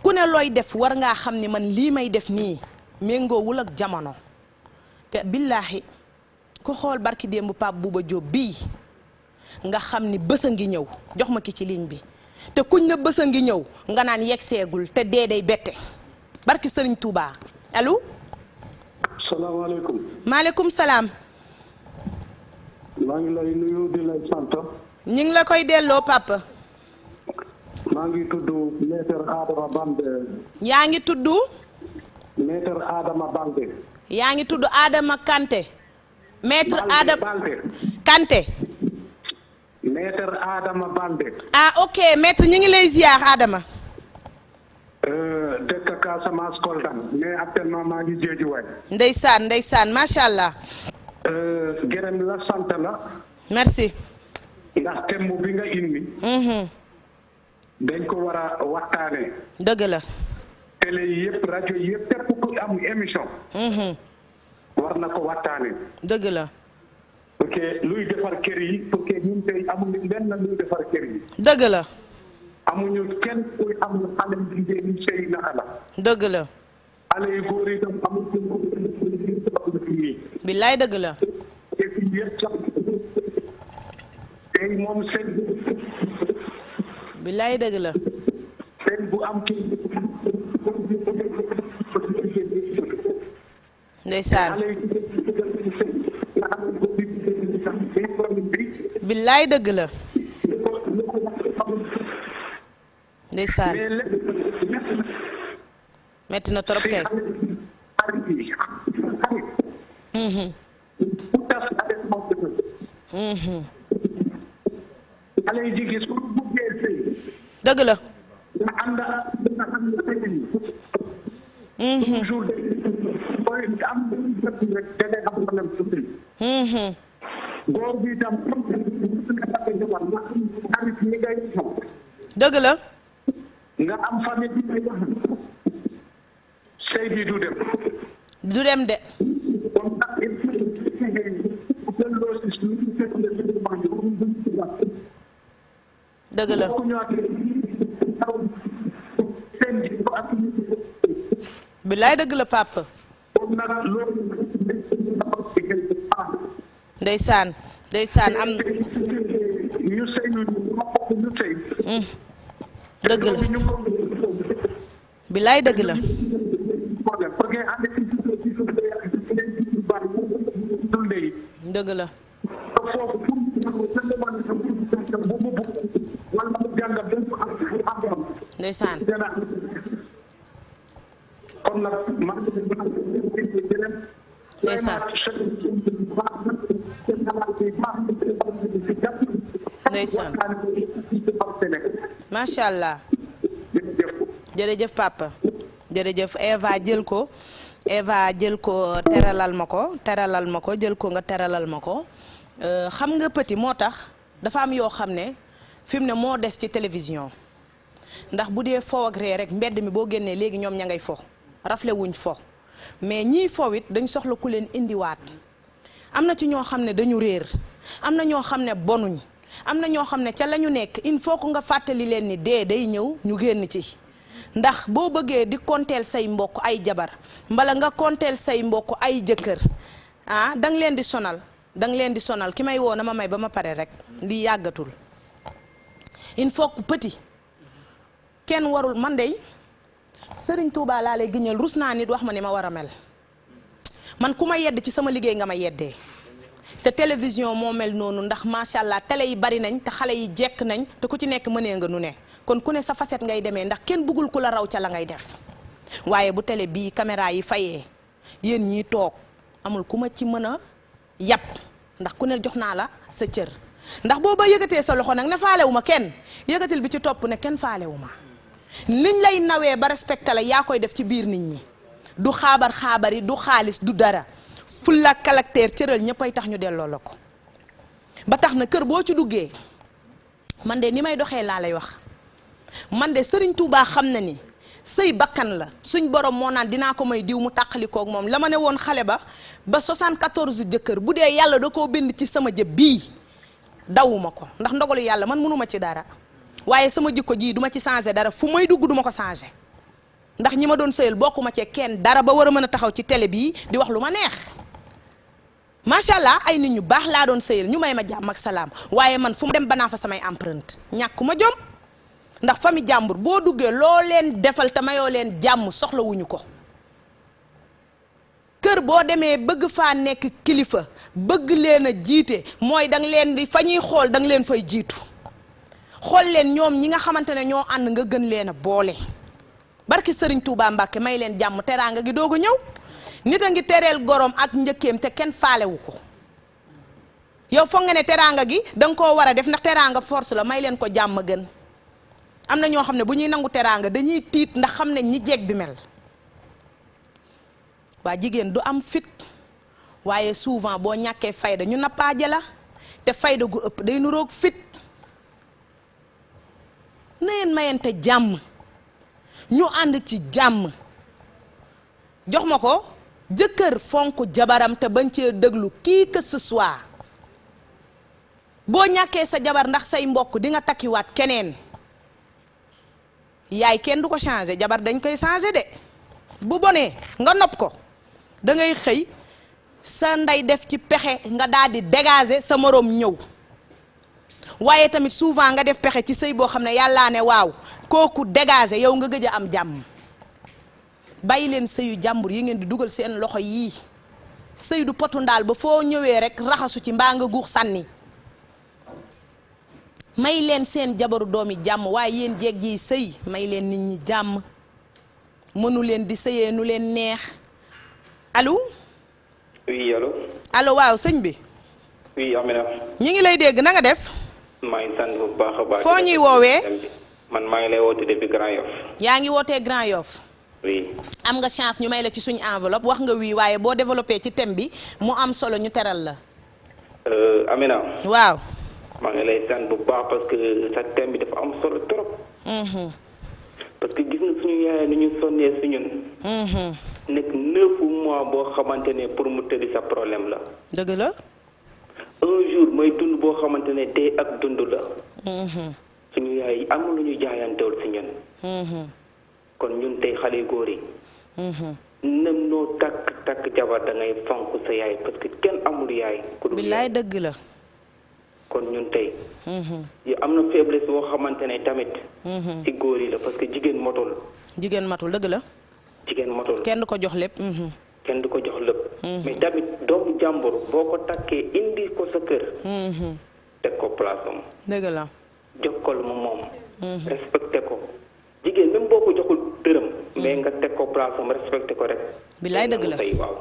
ku ne looy def war ngaa xam ni man lii may def nii méngoowul ak jamono te billaahi ku xool barki démb Pape Bouba Diop bii nga xam ni bës a ngi ñëw jox ma ki ci ligne bi te kuñ na bës a ngi ñëw nga naan yegg seegul te dee day bette barki Sëriñ Touba allo. salaamaaleykum. maaleykum salaam. maa ngi lay nuyu di lay sant. ñu ngi la koy delloo papa. maa ngi tudd maître Adama Bande. yaa ngi tudd. maître Adama Bande. yaa ngi tudd Adama Kanté. maître Adama Kanté. maître Adama Bande. ah ok maître ñu ngi lay ziar Adama. dëkk Casamance Koldan mais actuellement maa ngi jéeju waay. ndeysaan ndeysaan macha allah. gërëm la sant la. merci. ndax thème bi nga indi. dañ ko war a waxtaanee. dëgg la. télé yi yëpp rajo yi yëpp képp ku am émission. war na ko waxtaanee. dëgg la. ok luy defar kër yi pour que ñun tey amuñu lenn luy defar kër yi. dëgg la. amuñu kenn kuy am xale yu jigéen ñi sëy naka la. dëgg la. xale yu góor yi tam amuñu. billaay dëgg la. te fii yëpp sax tey moom seen. billaay dëgg la. seen bu am kii. ndeysaan. billaay dëgg la. ndeysaan. metti na trop kay. dëgg la. góor bi tam dëgg la. nga am famille bi sëy bi du dem. du dem de. dëgg la. bilaay dëgg la papa. ndeysaan am ñu sëy ñu sëy dëgg la bilaay dëgg la dëgg la ndeysaan ndeysaan ndeysaan macha allah jërëjëf papa jërëjëf Eva jël ko teralal ma ko jël ko nga teralal ma ko xam nga petit moo tax dafa am yoo xam ne fi mu ne moo des ci télévision ndax bu dee fo ak ree rek mbedd mi boo génnee léegi ñoom ña ngay fo rafle wuñ fo mais ñii fo it dañ soxla ku leen indiwaat am na ci ñoo xam ne dañu réer am na ñoo xam ne bonuñ am na ñoo xam ne ca la ñu nekk il faut que nga fàttali leen ni dee day ñëw ñu génn ci ndax boo bëggee di konteel say mbokk ay jabar mbala nga konteel say mbokk ay jëkkër danga leen di sonal ki may woo na ma may ba ma pare rek li yàggatul il faut que petit kenn warul man dey Sëriñ Tuubaa laa lay giñal rus naa nit wax ma ni ma war a mel man ku ma yedd ci sama liggéey nga ma yeddee te télévision moo mel noonu ndax macha allah télé yi bari nañ te xale yi jekk nañ te ku ci nekk mënee nga nu ne kon ku ne sa facette ngay demee ndax kenn bëggul ku la raw ca la ngay def waaye bu télé bii caméra yi fayee yéen ñii toog amul ku ma ci mën a yàpp ndax ku ne jox naa la sa cër ndax booba yëgatee sa loxo nag ne faalewu ma kenn yëgatil bi ci topp ne kenn faalewu ma liñ lay nawee ba respecté la yaa koy def ci biir nit ñi du xaabar yi du xaalis du dara fulla caractère cëral ñëppay tax ñu delloo la ko ba tax na kër boo ci duggee man de ni may doxee laa lay wax man de Sëriñ Tuubaa xam na ni sëy bakkan la suñ borom moo naan dinaa ko may diw mu tàqalikoog moom la ma ne woon xale ba 74 jëkkër bu dee yàlla da koo bind ci sama jëb bii dawuma ko ndax ndogalu yàlla man mënuma ci dara waaye sama jikko jii duma ci changé dara fu may dugg duma ko changé ndax ñi ma doon sëyal bokkuma ci kenn dara ba war a mën a taxaw ci télé bii di wax lu ma neex macha allah ay nit ñu baax laa doon sëyal ñu may ma jàmm ak salaam waaye man fu ma dem banaa fa samay empreinte ñàkkuma jom ndax famille jàmbur boo duggee loo leen defal te mayoo leen jàmm soxlawuñu ko kër boo demee bëgg faa nekk kilifa bëgg leen a jiite mooy danga leen di fa ñuy xool danga leen fay jiitu xool leen ñoom ñi nga xamante ne ñoo ànd nga gën leen a boole barki Sëriñ Tuubaa Mbàkke may leen jàmm teraanga gi doog a ñëw nit a ngi tereel gorom ak njëkkeem te kenn faalewu ko yow foog nga ne teraanga gi danga koo war a def ndax teraanga force la may leen ko jàmm gën am na ñoo xam ne bu ñuy nangu teraanga dañuy tiit ndax xam nañ ñi jeeg bi mel waa jigéen du am fit waaye souvent boo ñàkkee fayda ñu nappaaje la te fayda gu ëpp day nuroog fit na yeen mayente jàmm ñu ànd ci jàmm jox ma ko jëkkër fonk jabaram te bañ cee déglu kii que ce soit boo ñàkkee sa jabar ndax say mbokk di nga takkiwaat keneen yaay kenn du ko changer jabar dañ koy changer de bu bonee nga nopp ko da ngay xëy sa ndey def ci pexe nga daal di dégager sa moroom ñëw waaye tamit souvent nga def pexe ci sëy boo xam ne yàllaa ne waaw kooku dégager yow nga gëj a am jàmm bàyyi leen sëyu jàmbur yi ngeen di dugal seen loxo yii sëy du potu ndaal ba foo ñëwee rek raxasu ci mbaa nga guux sànni may leen seen jabaru doomi jàmm waaye yéen jeeg ji sëy may leen nit ñi jàmm mënu leen di sëyee nu leen neex allo. oui allo. allo waaw sëñ bi. oui Amina. ñi ngi lay dégg na nga def. maa ngi sant bu baax a baax. foo ñuy woowee. man maa ngi lay woote depuis Grand Yoff. yaa ngi wootee Grand Yoff. oui. am nga chance ñu may la ci suñu enveloppe wax nga wii waaye boo développé ci thème bi mu am solo ñu teral la. Amina. waaw. maa ngi lay sant bu baax parce que sa thème bi dafa am solo trop. parce que gis nga suñu yaay ni ñu sonnee si ñun. nekk 9 mois boo xamante ne pour mu tëddi sa problème la. dëgg la. un jour mooy dund boo xamante ne dee ak dund la. suñu yaay yi am na lu ñu jaayantewul si ñun. kon ñun tey xale góor yi. nem noo takk jabar da ngay fonk sa yaay parce que kenn amul yaay. ku dul billaay dëgg la. kon ñun tey. yi am na faiblesse boo xamante ne tamit. ci góor yi la parce que jigéen motul. jigéen matul dëgg la. jigéen motul. kenn du ko jox lépp. kenn du ko jox lépp. mais tamit doomu jàmbur boo ko takkee indi ko sa kër. teg ko place am. dëgg la. jox ko lu mu moom. respecté ko. jigéen même boo ko joxul dërëm. mais nga teg ko place am respecté ko rek. billaay dëgg la waaw.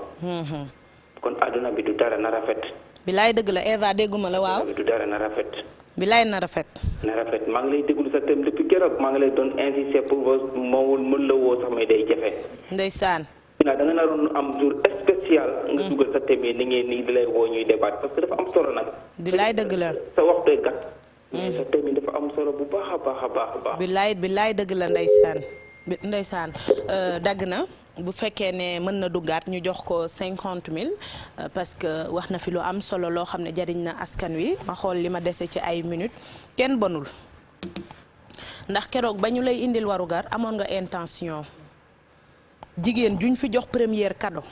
kon àdduna bi du dara na rafet. billaay dëgg la Eva dégguma la waaw. àdduna bi du dara na rafet. billaay na rafet. na rafet maa ngi lay déglu sa thème depuis keroog maa ngi lay doon insister pour moomul mën la woo sax mais day jafe. ndeysaan. da nga naroon am jour spécial. nga dugal sa thème yi ni ngeen nii di lay woo ñuy débat parce que dafa am solo nag. billaay dëgg la. sa wax day gàtt. mais sa thème yi dafa am solo bu baax a baax a baax a baax. billaay dëgg la ndeysaan dagg na bu fekkee ne mën na duggaat ñu jox ko 50 000 parce que wax na fi lu am solo loo xam ne jariñ na askan wi ma xool li ma dese ci ay minutes kenn bonul ndax keroog ba ñu lay indil warugar amoon nga intention jigéen juñ fi jox première cadeau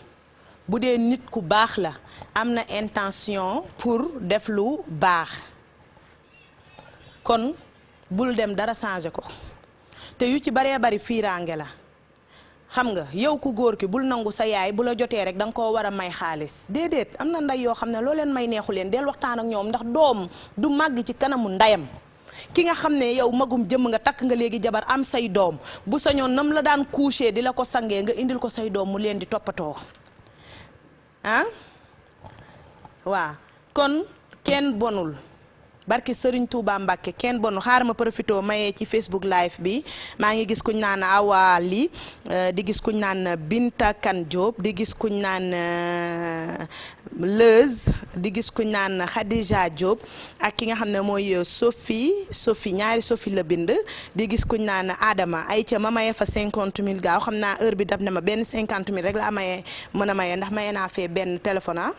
bu dee nit ku baax la am na intention pour def lu baax kon bul dem dara changer ko te yu ci baree bari fiiraange la xam nga yow ku góor ki bul nangu sa yaay bu la jotee rek da nga koo war a may xaalis déedéet am na ndey yoo xam ne loo leen may neexu leen del waxtaan ak ñoom ndax doom du màgg ci kanamu ndeyam ki nga xam ne yow magum jëmm nga takk nga léegi jabar am say doom bu sañoon nam la daan coucher di la ko sangee nga indil ko say doom mu leen di toppatoo ah waa kon kenn bonul barki Serigne Touba Mbacke kenn bonu xaaral ma profité mayee ci Facebook live bi maa ngi gis kuñ naan Awa Li di gis kuñ naan Binta Kan Diop di gis kuñ naan Leuz di gis kuñ naan Khadija Diop ak ki nga xam ne mooy Sophie ñaari Sophie la bind di gis kuñ naan Adama ay ca ma mayee fa 50 000 gaaw xam naa heure bi dab na ma benn 50 000 rek laa mayee mën a mayee ndax mayee naa fee benn téléphone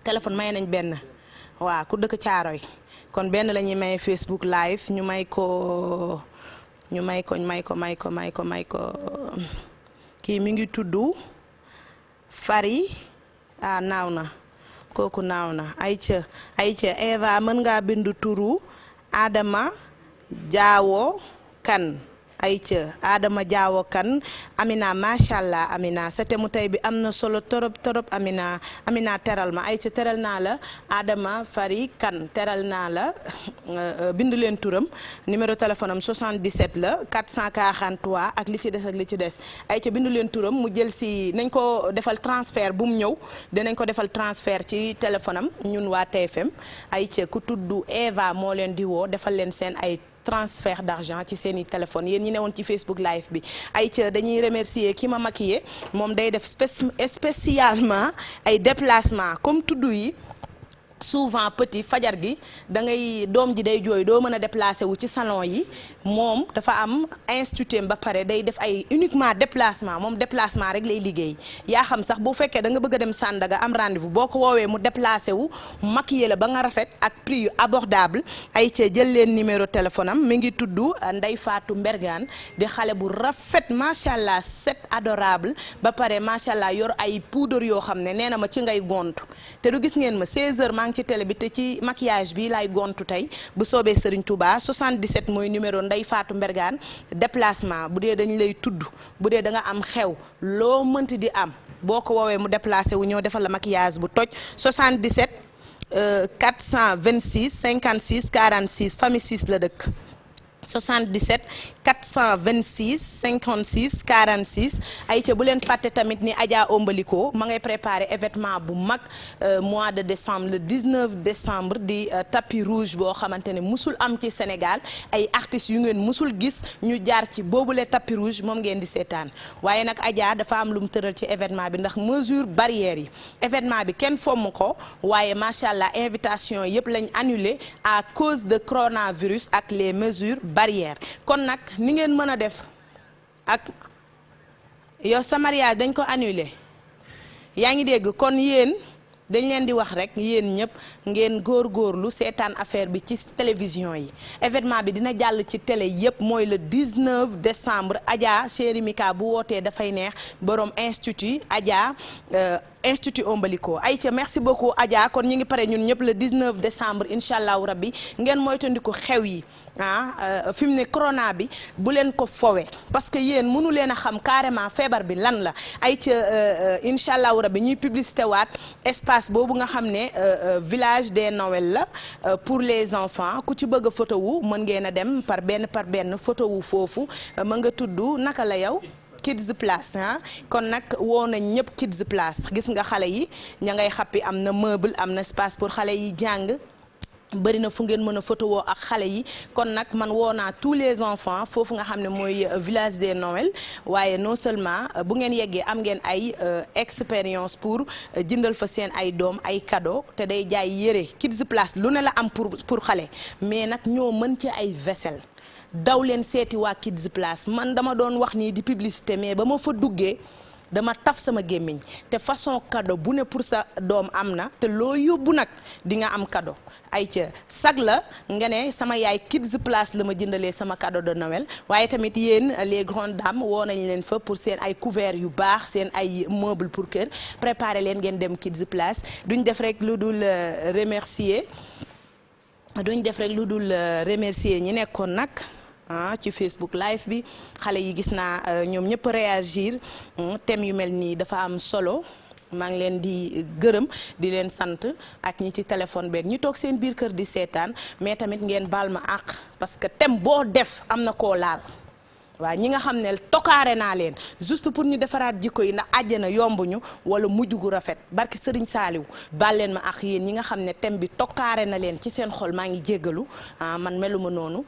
téléphone mayee nañ benn waaw ku dëkk Caaroy kon benn la ñuy maye Facebook live ñu may ko kii mi ngi tudd Fari naaw na kooku naaw na ayca Eva mën ngaa bindu turu Adama Jaawo Kan ayca Adama Jaawo Kan Amina macha allah Amina sa thème mu tey bi am na solo torop Amina teral ma ayca teral naa la Adama Fari Kan teral naa la bind leen turam numéro téléphone am 77 la 443 ak li ci des ayca bind leen turam mu jël si nañ ko defal transfert bu mu ñëw dinañ ko defal transfert ci téléphone am ñun waa TFM ayca ku tudd Eva moo leen di woo defal leen seen ay transfert d'argent ci seeni téléphone yéen ñi newoon ci Facebook live bi ay ca dañuy remercier ki ma maquillé moom day def spécialement ay déplacement comme tudd yi souvent petit fajar gi da ngay doom ji day jooy doo mën a déplacé wu ci salon yi moom dafa am institut ba pare day def ay uniquement déplacement moom déplacement rek lay liggéey yaa xam sax bu fekkee da nga bëgg a dem Sandaga am rendez-vous boo ko woowee mu déplacé wu maquillé la ba nga rafet ak prix yu abordable ay ca jël leen numéro téléphone am mi ngi tudd Ndeye Fatou Mbergane di xale bu rafet macha allah set adorable ba pare macha allah yor ay poudre yoo xam ne nee na ma ci ngay gontu te du gis ngeen ma 16h ci télé bi te ci maquillage bi lay gontu tey bu soobee Serigne Touba 77 mooy numéro Ndeye Fatou Mbergane déplacement bu dee dañ lay tudd bu dee da nga am xew loo mënti di am boo ko woowee mu déplacé wu ñëw defal la maquillage bu toj 77 426 56 46 famille 6 la dëkk 77 426 56 46 ayca bu leen fàtte tamit ni Adja Ombaliko ma ngay préparé événement bu mag mois de décembre le 19 décembre di tapis rouge boo xamante ne musul am ci Sénégal ay artistes yu ngeen musul gis ñu jaar ci boobule tapis rouge moom ngeen di seetaan waaye nag Adja dafa am lu mu tëral ci événement bi ndax mesure barrières yi événement bi kenn fomm ko waaye macha allah invitation yëpp lañ annulé à cause de coronavirus ak les mesures barrières kon nag ni ngeen mën a def ak yow sa mariage dañ ko annulé yaa ngi dégg kon yéen dañ leen di wax rek yéen ñëpp ngeen góorgóorlu seetaan affaire bi ci télévision yi événement bi dina jàll ci télé yëpp mooy le 19 décembre Adja Chéri Mika bu wootee dafay neex borom institut Adja Institut Ombaliko ayca merci beaucoup Adja kon ñu ngi pare ñun ñëpp le 19 décembre incha allahu rabbi ngeen moytandiku xew yi fi mu ne corona bi bu leen ko fowe parce que yéen mënu leen a xam carrément feebar bi lan la ayca incha allahu rabbi ñuy publicité waat espace boobu nga xam ne village des Noël la pour les enfants ku ci bëgg a photo wu mën ngeen a dem par benn photo wu foofu mën nga tudd naka la yow. Kids Place kon nag woo nañ ñëpp Kids Place gis nga xale yi ña ngay xappi am na meuble am na espace pour xale yi jàng bëri na fu ngeen mën a photo woo ak xale yi kon nag man woo naa tous les enfants foofu nga xam ne mooy village des Noël waaye non seulement bu ngeen yeggee am ngeen ay expérience pour jëndal fa seen ay doom ay cadeau te day jaay yére Kids Place lu ne la am pour xale mais nag ñoo mën ci ay vaisselle daw leen seeti waa Kids Place man dama doon wax nii di publicité mais ba ma fa duggee dama taf sama gémmiñ te façon cadeau bu ne pour sa doom am na te loo yóbbu nag di nga am cadeau ay ca sag la nga ne sama yaay Kids Place la ma jëndalee sama cadeau de Noël waaye tamit yéen les grandes dames woo nañ leen fa pour seen ay couverts yu baax seen ay meubles pour kër préparer leen ngeen dem Kids Place duñ def rek lu dul remercier ñi nekkoon nag ci Facebook live bi xale yi gis naa ñoom ñëpp réagir thème yu mel nii dafa am solo maa ngi leen di gërëm di leen sant ak ñi ci téléphone beeg ñi toog seen biir kër di seetaan mais tamit ngeen baal ma àq parce que thème boo def am na koo laal waaw ñi nga xam ne tokaare naa leen juste pour ñu defaraat jikko yi ndax àjjana yombuñu wala mujj gu rafet barki Sëriñ Saaliw baal leen ma ak yéen ñi nga xam ne thème bi tokaare na leen ci seen xol maa ngi jéggalu man meluma noonu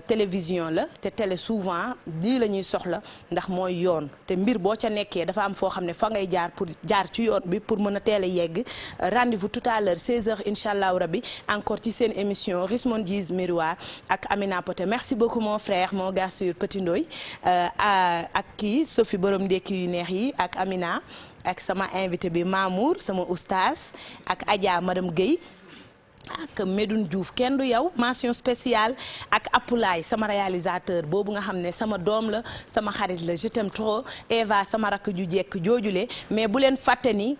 télévision la te télé souvent lii la ñuy soxla ndax mooy yoon te mbir boo ca nekkee dafa am foo xam ne fa ngay jaar pour jaar ci yoon bi pour mën a teel a yegg rendez-vous tout à l'heure 16h incha allahu rabbi encore ci seen émission Rismon Djizz Miroir ak Amina Poté merci beaucoup mon frère mon gars sur Petit Ndoy ak kii Sophie borom ndekki yu neex yi ak Amina ak sama invité bi Mamour sama oustaz ak Adja madame Guèye ak Medoune Diouf kenn du yow mention spéciale ak Apulaay sama réalisateur boobu nga xam ne sama doom la sama xarit la je t'aime trop Eva sama rakk ju jekk joojule mais bu leen fàtte ni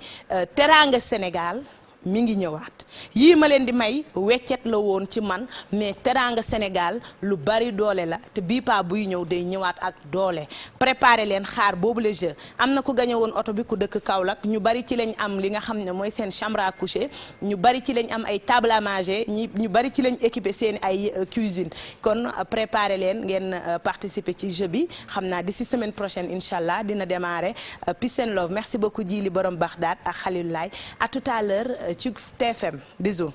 Teranga Sénégal mi ngi ñëwaat yii ma leen di may weccet la woon ci man mais Teranga Sénégal lu bari doole la te bii pa buy ñëw day ñëwaat ak doole préparer leen xaar boobu le jeu am na ku gañe woon oto bi ku dëkk Kaolack ñu bari ci lañ am li nga xam ne mooy seen chambre à coucher ñu bari ci lañ am ay table à manger ñu bari ci lañ équipé seen ay cuisine kon préparer leen ngeen participer ci jeu bi xam naa d'ici semaine prochaine incha allah dina démarrer peace and love merci beaucoup Djili borom Bagdad ak Khalilulaay à tout à l'heure ci TFM bisous.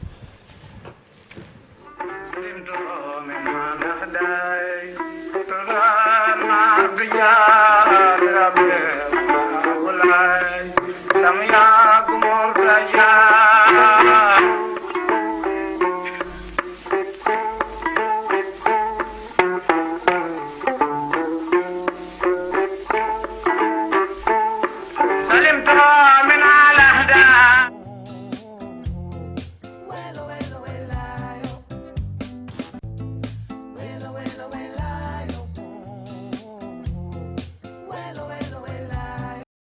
Salim